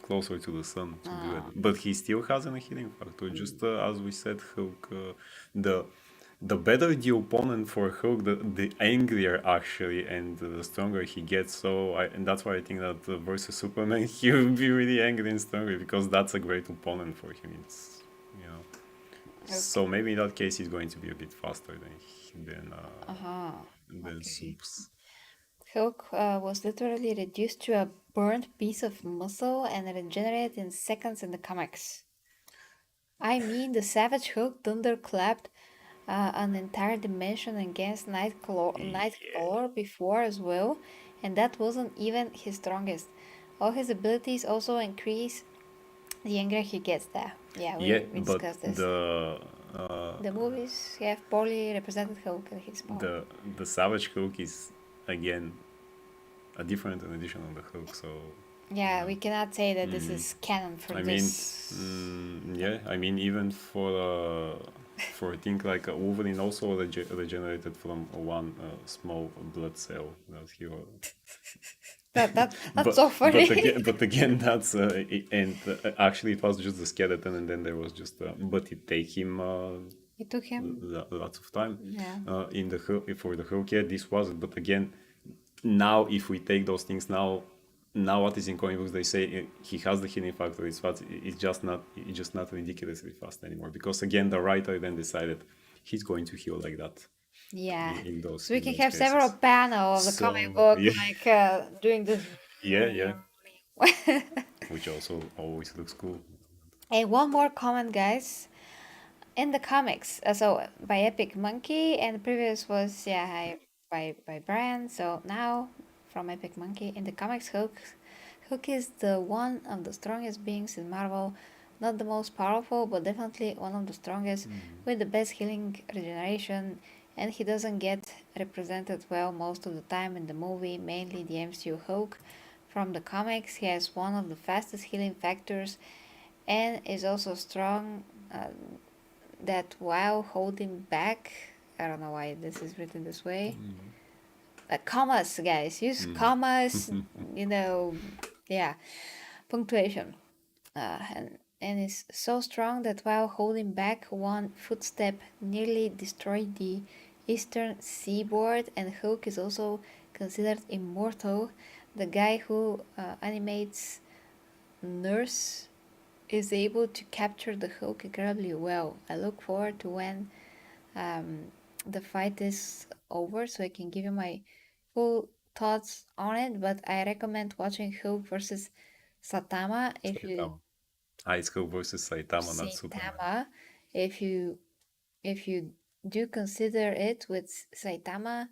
Speaker 2: closer to the sun to do it. But he still has a healing factor. Just as we said, Hulk, the better the opponent for Hulk, the angrier actually, and the stronger he gets. And that's why I think that versus Superman, he will be really angry and stronger because that's a great opponent for him. It's So maybe in that case, he's going to be a bit faster than Soups.
Speaker 1: Hulk was literally reduced to a burnt piece of muscle and regenerated in seconds in the comics. I mean, the Savage Hulk thunderclapped an entire dimension against Nightcrawler before as well, and that wasn't even his strongest. All his abilities also increase the angrier he gets there. Yeah, we discussed this. The movies have poorly represented Hulk and his power.
Speaker 2: The Savage Hulk is again a different edition of the Hulk, so
Speaker 1: yeah, we cannot say that this is canon for this.
Speaker 2: I mean, even for a thing like Wolverine also regenerated from one small blood cell that he
Speaker 1: That's so funny.
Speaker 2: But again, that's actually it was just the skeleton, and then there was just but it take him.
Speaker 1: It took him
Speaker 2: lots of time.
Speaker 1: Yeah.
Speaker 2: In the for the Hulk, yeah, this was it. But again, now if we take those things now what is in comic books, they say he has the healing factor. It's just not ridiculously fast anymore because again the writer then decided he's going to heal like that.
Speaker 1: Yeah.
Speaker 2: In those,
Speaker 1: so we
Speaker 2: in
Speaker 1: can
Speaker 2: those
Speaker 1: have
Speaker 2: cases.
Speaker 1: several panels of the comic book,
Speaker 2: Yeah.
Speaker 1: like doing this.
Speaker 2: Yeah. which also always looks cool.
Speaker 1: Hey, one more comment, guys. In the comics, so by Epic Monkey, and the previous was by Brian. So now from Epic Monkey in the comics, Hook is the one of the strongest beings in Marvel. Not the most powerful, but definitely one of the strongest, with the best healing regeneration. And he doesn't get represented well most of the time in the movie, mainly the MCU Hulk. From the comics, he has one of the fastest healing factors and is also strong. That while holding back, I don't know why this is written this way. Commas, guys, use commas. You know, yeah, punctuation. And is so strong that while holding back, one footstep nearly destroyed the eastern seaboard. And Hulk is also considered immortal. The guy who animates Nurse is able to capture the Hulk incredibly well. I look forward to when the fight is over so I can give you my full thoughts on it, but I recommend watching Hulk versus Satama if you
Speaker 2: Saitama. Ice Cube versus Saitama, not Superman.
Speaker 1: Saitama if you do consider it with Saitama,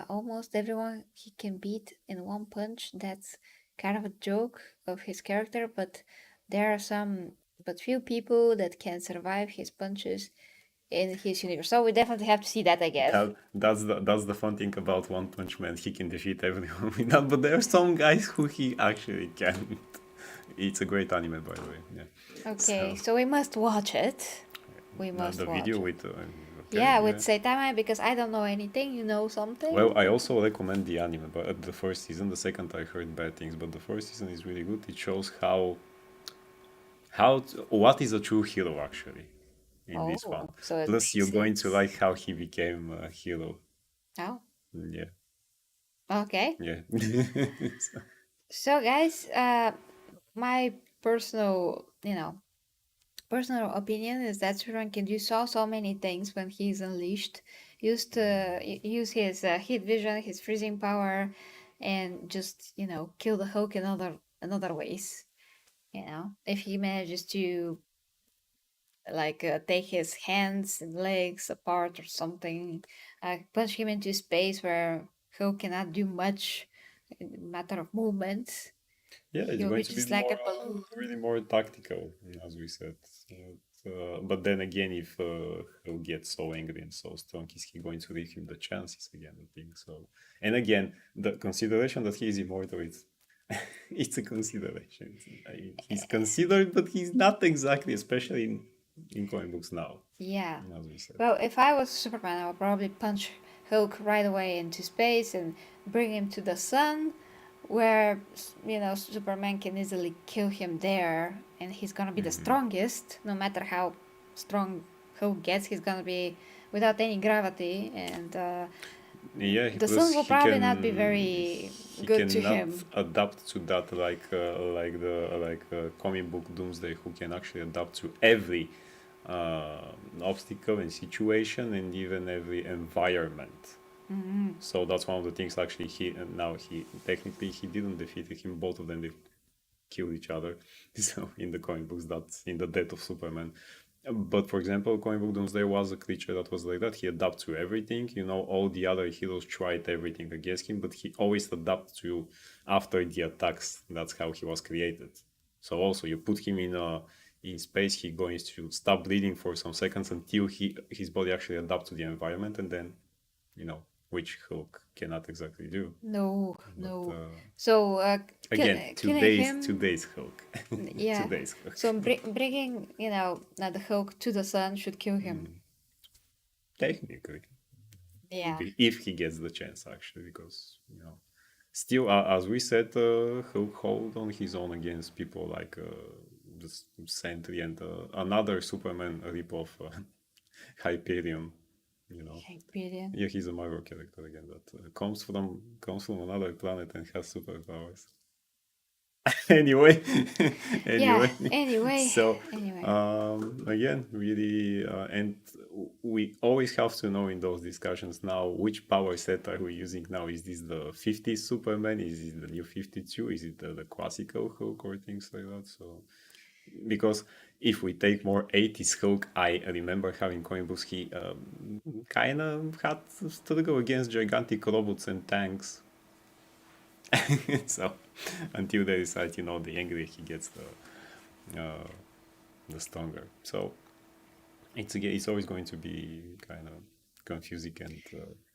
Speaker 1: almost everyone he can beat in one punch. That's kind of a joke of his character, but there are but few people that can survive his punches in his universe. So we definitely have to see that, I guess.
Speaker 2: That's the fun thing about One Punch Man. He can defeat everyone with that, but there are some guys who he actually can. It's a great anime, by the way. Yeah.
Speaker 1: Okay,
Speaker 2: So
Speaker 1: so we must watch it. We
Speaker 2: now
Speaker 1: must
Speaker 2: the
Speaker 1: watch
Speaker 2: video
Speaker 1: it.
Speaker 2: with okay,
Speaker 1: Yeah, with
Speaker 2: yeah.
Speaker 1: Saitama because I don't know anything. You know
Speaker 2: Well,
Speaker 1: something?
Speaker 2: I also recommend the anime, but the first season, the second I heard bad things, but the first season is really good. It shows what is a true hero actually in this one.
Speaker 1: Oh, so it
Speaker 2: Plus, you're going to
Speaker 1: basics.
Speaker 2: like how he became a hero.
Speaker 1: Oh,
Speaker 2: Yeah,
Speaker 1: okay.
Speaker 2: yeah.
Speaker 1: So guys, my personal, personal opinion is that Suran can do so many things when he's unleashed. Use his heat vision, his freezing power, and just kill the Hulk in other ways. If he manages to take his hands and legs apart or something, punch him into space where Hulk cannot do much in matter of movement.
Speaker 2: Yeah, it's
Speaker 1: He'll be
Speaker 2: going to be
Speaker 1: just like
Speaker 2: more,
Speaker 1: a balloon.
Speaker 2: really more tactical, as we said. But then again, if he'll get so angry and so strong, is he going to leave him the chances again? I think so. And again, the consideration that he is immortal is it's a consideration. He's considered, but he's not exactly, especially in comic books now,
Speaker 1: Yeah.
Speaker 2: as we said.
Speaker 1: Well, if I was Superman, I would probably punch Hulk right away into space and bring him to the sun, where Superman can easily kill him there, and he's gonna be the strongest. No matter how strong Hulk gets, he's gonna be without any gravity, and
Speaker 2: Yeah,
Speaker 1: the
Speaker 2: plus
Speaker 1: sun will probably not be very
Speaker 2: he
Speaker 1: good to
Speaker 2: cannot
Speaker 1: him.
Speaker 2: adapt to that like comic book Doomsday, who can actually adapt to every obstacle and situation and even every environment. So that's one of the things. Actually, he technically he didn't defeat him. Both of them they killed each other. So in the comic books, that's in the death of Superman. But for example, comic book Doomsday was a creature that was like that. He adapts to everything. All the other heroes tried everything against him, but he always adapts to after the attacks. That's how he was created. So also you put him in space, he going to stop bleeding for some seconds until his body actually adapts to the environment, and then which Hulk cannot exactly do.
Speaker 1: No,
Speaker 2: But
Speaker 1: no. So
Speaker 2: again,
Speaker 1: killing him,
Speaker 2: today's Hulk,
Speaker 1: yeah.
Speaker 2: today's Hulk.
Speaker 1: So bringing the Hulk to the sun should kill him.
Speaker 2: Technically,
Speaker 1: Yeah.
Speaker 2: if he gets the chance, actually, because still, as we said, he'll hold on his own against people like the Sentry and another Superman ripoff, Hyperion.
Speaker 1: Hyperion.
Speaker 2: Yeah, he's a Marvel character again that comes from another planet and has superpowers. Anyway,
Speaker 1: Yeah.
Speaker 2: anyway,
Speaker 1: Anyway.
Speaker 2: so
Speaker 1: Anyway.
Speaker 2: again, really, and we always have to know in those discussions now which power set are we using now. Is this the 50 Superman? Is it the new 52? Is it the classical Hulk or things like that? So because if we take more 80s Hulk, I remember having comic books, he kind of had to struggle against gigantic robots and tanks. So until they decide, the angrier he gets, the stronger. So it's always going to be kind of confusing and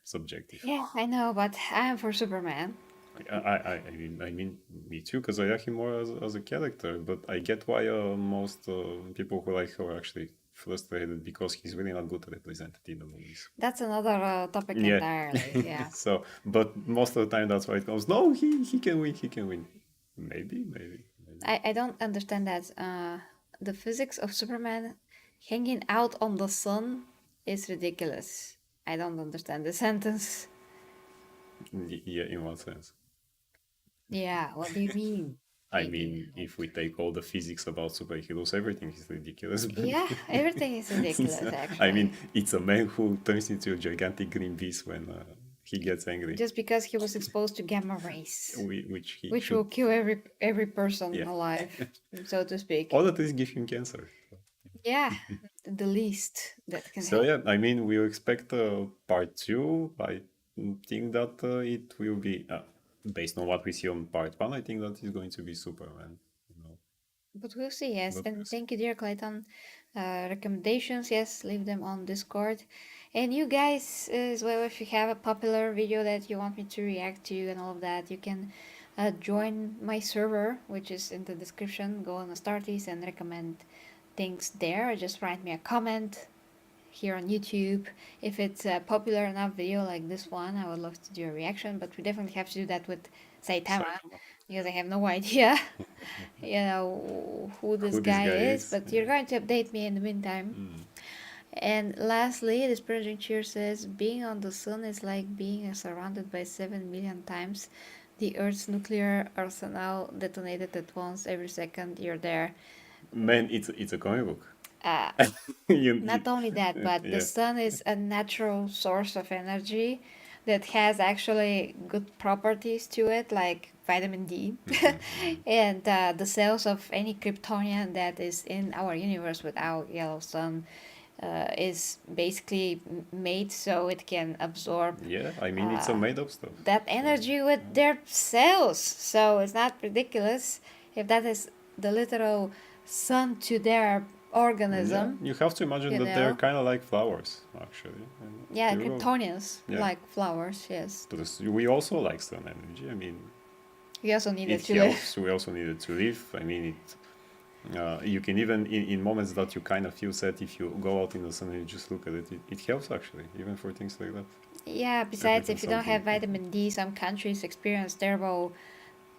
Speaker 2: subjective.
Speaker 1: Yeah, I know, but I'm for Superman.
Speaker 2: I mean, me too, because I like him more as a character. But I get why most people who like him are actually frustrated because he's really not good represented in the movies.
Speaker 1: That's another topic
Speaker 2: Yeah.
Speaker 1: entirely. Yeah.
Speaker 2: So, but most of the time that's why it comes. No, he can win. He can win. Maybe.
Speaker 1: I don't understand that. The physics of Superman hanging out on the sun is ridiculous. I don't understand the sentence.
Speaker 2: Yeah, in what sense?
Speaker 1: Yeah, what do you mean?
Speaker 2: I
Speaker 1: Maybe.
Speaker 2: mean, if we take all the physics about superheroes, everything is ridiculous.
Speaker 1: Yeah, everything is ridiculous,
Speaker 2: I mean,
Speaker 1: actually.
Speaker 2: it's a man who turns into a gigantic green beast when he gets angry,
Speaker 1: Just because he was exposed to gamma rays,
Speaker 2: which he
Speaker 1: which
Speaker 2: should,
Speaker 1: will kill every person
Speaker 2: yeah,
Speaker 1: alive, so to speak.
Speaker 2: or at least give him cancer.
Speaker 1: Yeah, the least that can
Speaker 2: So
Speaker 1: happen.
Speaker 2: yeah, I mean, we expect part two. I think that it will be based on what we see on part one. I think that is going to be Superman.
Speaker 1: But we'll see, yes.
Speaker 2: But
Speaker 1: And thank you, dear Clayton. Recommendations, yes, leave them on Discord. And you guys, as well, if you have a popular video that you want me to react to and all of that, you can join my server, which is in the description. Go on the Starties and recommend things there. Just write me a comment here on YouTube. If it's a popular enough video like this one, I would love to do a reaction, but we definitely have to do that with Saitama because I have no idea who this
Speaker 2: who this
Speaker 1: guy
Speaker 2: guy
Speaker 1: is,
Speaker 2: is?
Speaker 1: but you're going to update me in the meantime. And lastly, this project here says being on the sun is like being surrounded by 7 million times the Earth's nuclear arsenal detonated at once every second you're there.
Speaker 2: Man, it's a comic book.
Speaker 1: Uh,
Speaker 2: You-
Speaker 1: Not only that, but the
Speaker 2: yeah.
Speaker 1: sun is a natural source of energy that has actually good properties to it, like vitamin D. And the cells of any Kryptonian that is in our universe with our yellow sun is basically made so it can absorb
Speaker 2: Yeah, I mean, it's a made up stuff.
Speaker 1: that energy with their cells. So it's not ridiculous if that is the literal sun to their
Speaker 2: Yeah,
Speaker 1: organism.
Speaker 2: you have to imagine
Speaker 1: You
Speaker 2: that they're
Speaker 1: know?
Speaker 2: kind of like flowers, actually. And
Speaker 1: Yeah,
Speaker 2: here we go.
Speaker 1: Kryptonians,
Speaker 2: Yeah.
Speaker 1: like flowers, yes.
Speaker 2: But we also like sun energy. I mean,
Speaker 1: We also needed
Speaker 2: it
Speaker 1: to live.
Speaker 2: helps. We also needed to live. I mean, you can even in moments that you kind of feel sad, if you go out in the sun and you just look at it, it helps actually, even for things like that.
Speaker 1: Yeah, besides,
Speaker 2: Everything
Speaker 1: if you don't have
Speaker 2: something.
Speaker 1: vitamin D, some countries experience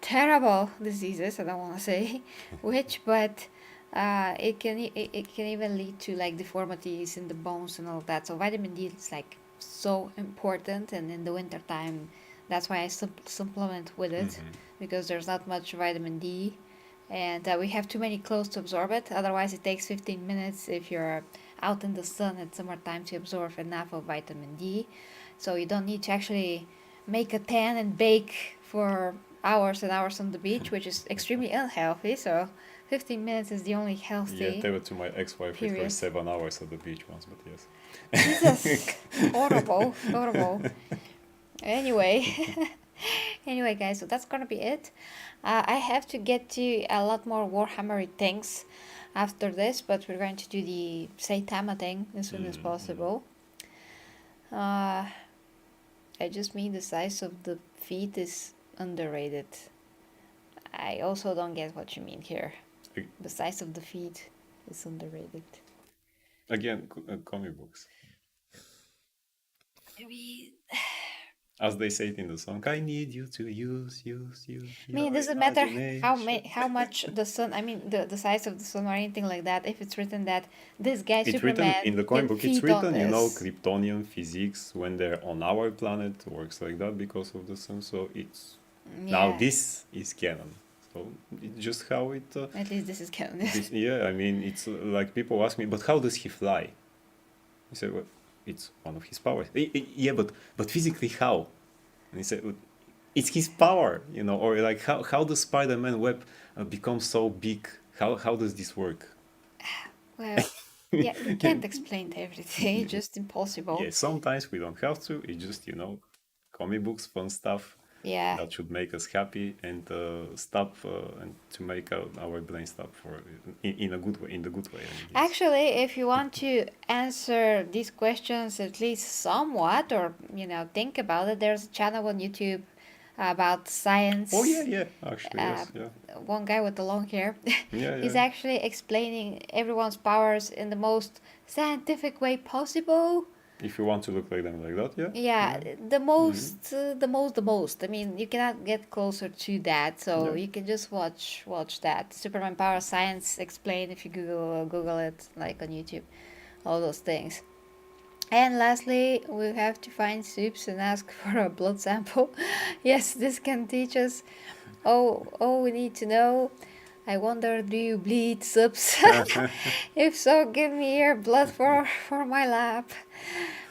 Speaker 1: terrible diseases. I don't want to say which, but it can even lead to like deformities in the bones and all of that. So vitamin D is like so important, and in the winter time, that's why I supplement with it because there's not much vitamin D, and we have too many clothes to absorb it. Otherwise, it takes 15 minutes if you're out in the sun at summertime to absorb enough of vitamin D. So you don't need to actually make a tan and bake for hours and hours on the beach, which is extremely unhealthy. So 15 minutes is the only
Speaker 2: Yeah,
Speaker 1: healthy.
Speaker 2: tell it to my ex-wife. It
Speaker 1: Period.
Speaker 2: was 7 hours at the beach once, but yes.
Speaker 1: Jesus, horrible. Anyway, anyway, guys, so that's gonna be it. I have to get to a lot more Warhammer things after this, but we're going to do the Saitama thing as soon as possible. I just mean the size of the feet is underrated. I also don't get what you mean here. The size of the feet is underrated.
Speaker 2: Again, comic books.
Speaker 1: I mean,
Speaker 2: As they say it in the song, I need you to use
Speaker 1: I
Speaker 2: your
Speaker 1: mean, it doesn't matter
Speaker 2: imagination.
Speaker 1: how much the sun. I mean, the size of the sun or anything like that. If it's written that this guy
Speaker 2: It's written
Speaker 1: Superman
Speaker 2: in the comic
Speaker 1: can
Speaker 2: book. It's
Speaker 1: feed on
Speaker 2: written,
Speaker 1: this.
Speaker 2: Kryptonian physics when they're on our planet works like that because of the sun. So it's now
Speaker 1: Yeah.
Speaker 2: this is canon. So it's just how it.
Speaker 1: At least this is canon.
Speaker 2: Yeah, I mean, it's like people ask me, but how does he fly? I say, well, it's one of his powers. Yeah, but physically how? And he said, well, it's his power, you know, or like how does Spider-Man web become so big? How does this work?
Speaker 1: Well, yeah, we can't explain everything. It's just impossible.
Speaker 2: Yeah, sometimes we don't have to. It's just, comic books, fun stuff
Speaker 1: Yeah.
Speaker 2: that should make us happy and stop and to make our brain stop for in a good way, in the good way. I mean, yes.
Speaker 1: Actually, if you want to answer these questions at least somewhat, or think about it, there's a channel on YouTube about science.
Speaker 2: Oh yeah, actually, yes, yeah.
Speaker 1: One guy with the long hair.
Speaker 2: Yeah,
Speaker 1: He's
Speaker 2: yeah.
Speaker 1: actually explaining everyone's powers in the most scientific way possible.
Speaker 2: If you want to look like them like that, yeah.
Speaker 1: Yeah, the most. I mean, you cannot get closer to that, so
Speaker 2: Yeah.
Speaker 1: you can just watch that. Superman Power Science Explained if you Google it, like on YouTube, all those things. And lastly, we have to find soups and ask for a blood sample. Yes, this can teach us all we need to know. I wonder, do you bleed subs? If so, give me your blood for my lab.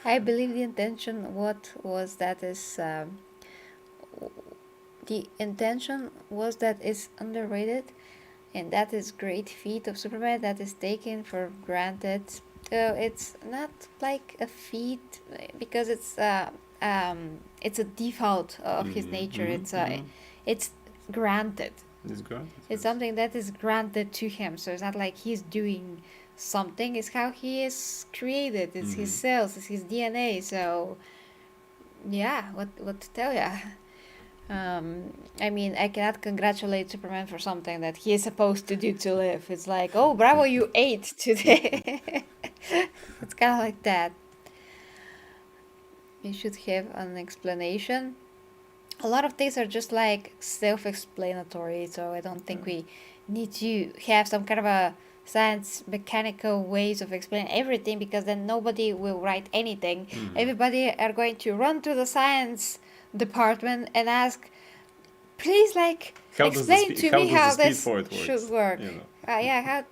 Speaker 1: I believe the intention was that is underrated, and that is great feat of Superman that is taken for granted. It's not like a feat because it's a default of his nature. It's granted.
Speaker 2: It's granted.
Speaker 1: It's something that is granted to him. So it's not like he's doing something. It's how he is created. It's his cells. It's his DNA. So yeah, what to tell ya? I mean, I cannot congratulate Superman for something that he is supposed to do to live. It's like, oh, bravo, you ate today. It's kind of like that. You should have an explanation. A lot of things are just like self-explanatory, so I don't think we need to have some kind of a science mechanical ways of explaining everything, because then nobody will write anything. Everybody are going to run to the science department and ask, please, like, explain to me how this should work. How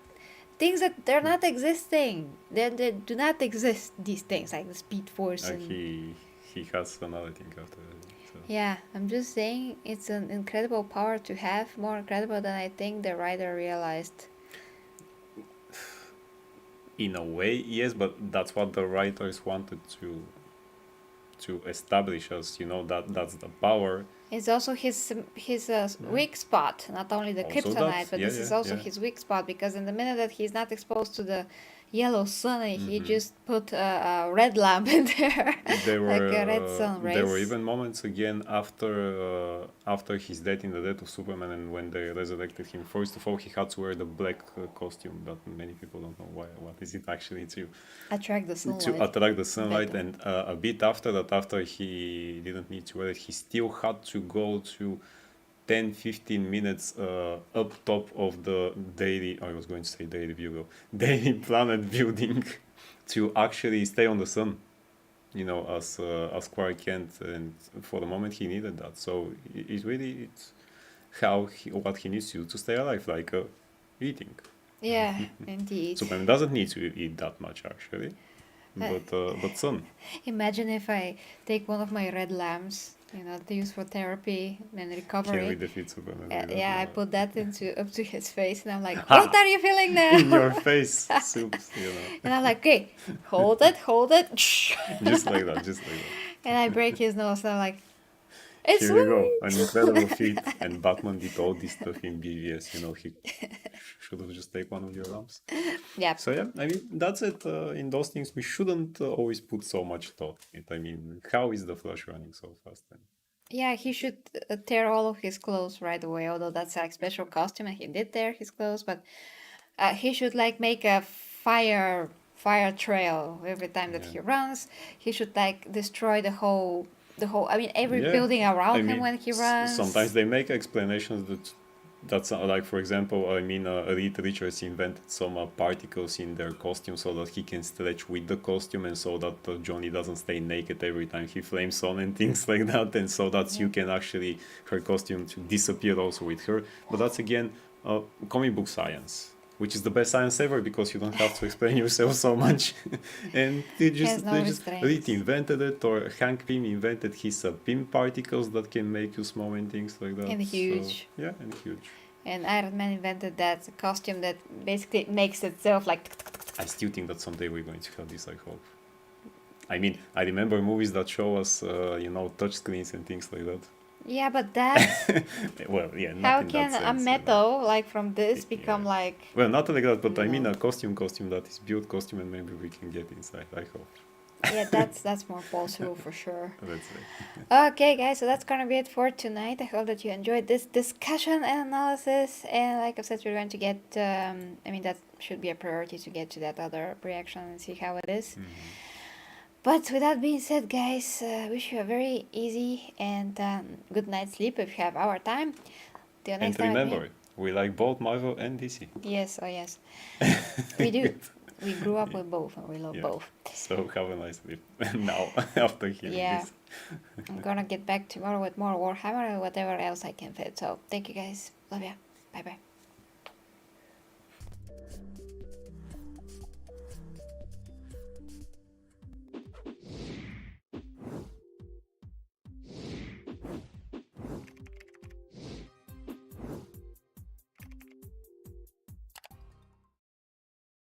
Speaker 1: things that they're not existing. They do not exist, these things like the speed force. And
Speaker 2: he has another thing after that. So.
Speaker 1: Yeah, I'm just saying it's an incredible power to have, more incredible than I think the writer realized.
Speaker 2: In a way, yes, but that's what the writers wanted to establish us. That's the power.
Speaker 1: It's also his weak spot, not only the
Speaker 2: Also
Speaker 1: kryptonite, but this is also his weak spot, because in the minute that he's not exposed to the yellow sun, he just put a red lamp in there, like a red sun rays.
Speaker 2: There were even moments again after his death, in the death of Superman, and when they resurrected him. First of all, he had to wear the black costume, but many people don't know why. What is it actually to
Speaker 1: attract the sunlight?
Speaker 2: To attract the sunlight,
Speaker 1: better.
Speaker 2: and a bit after that, after he didn't need to wear it, he still had to go to 10-15 minutes up top of the Daily Planet building to actually stay on the sun, as Clark Kent, and for the moment he needed that. So it's what he needs to stay alive, like eating.
Speaker 1: Yeah, indeed.
Speaker 2: Superman doesn't need to eat that much actually, but sun.
Speaker 1: Imagine if I take one of my red lamps, to use for therapy and recovery.
Speaker 2: Can we defeat Superman?
Speaker 1: I put that up to his face, and I'm like, what are you feeling now?
Speaker 2: In your face, soups,
Speaker 1: And I'm like, okay, hold it.
Speaker 2: Just like that.
Speaker 1: And I break his nose, and I'm like, it's
Speaker 2: here we go, an incredible feat. And Batman did all this stuff in BVS. He should have just taken one of your lamps.
Speaker 1: Yeah.
Speaker 2: So yeah, I mean, that's it. In those things, we shouldn't always put so much thought in it. I mean, how is the Flash running so fast then?
Speaker 1: Yeah, he should tear all of his clothes right away, although that's a special costume and he did tear his clothes, but he should like make a fire trail every time that he runs. He should like destroy the whole, I mean, every building around him when he runs.
Speaker 2: Sometimes they make explanations that That's like, for example, I mean, Reed Richards invented some particles in their costume so that he can stretch with the costume, and so that Johnny doesn't stay naked every time he flames on and things like that, and so that you can actually, her costume to disappear also with her. But that's again comic book science, which is the best science ever because you don't have to explain yourself so much. And
Speaker 1: Has no
Speaker 2: they just
Speaker 1: restraints.
Speaker 2: invented it, or Hank Pym invented his Pym particles that can make you small and things like that.
Speaker 1: And huge.
Speaker 2: So, yeah, and huge.
Speaker 1: And Iron Man invented that costume that basically makes itself like.
Speaker 2: I still think that someday we're going to have this, I hope. I mean, I remember movies that show us, touch screens and things like that.
Speaker 1: Yeah, but that.
Speaker 2: Well, yeah, not
Speaker 1: How
Speaker 2: in
Speaker 1: can
Speaker 2: that
Speaker 1: a
Speaker 2: sense.
Speaker 1: metal like from this become
Speaker 2: Yeah.
Speaker 1: like?
Speaker 2: Well, not like that, but I mean
Speaker 1: No.
Speaker 2: a costume that is built costume, and maybe we can get inside, I hope.
Speaker 1: Yeah, that's more possible for sure.
Speaker 2: Let's say.
Speaker 1: Okay, guys, so that's gonna be it for tonight. I hope that you enjoyed this discussion and analysis. And like I said, we're going to get. I mean, that should be a priority to get to that other reaction and see how it is. But with that being said, guys, wish you a very easy and good night's sleep if you have our time. Till
Speaker 2: And
Speaker 1: next time.
Speaker 2: remember, we like both Marvel and DC.
Speaker 1: Yes, oh yes, we do. We grew up with both, and we love
Speaker 2: Yeah.
Speaker 1: both.
Speaker 2: So have a nice sleep now after hearing
Speaker 1: Yeah.
Speaker 2: this.
Speaker 1: I'm gonna get back tomorrow with more Warhammer and whatever else I can fit. So thank you guys. Love ya. Bye bye.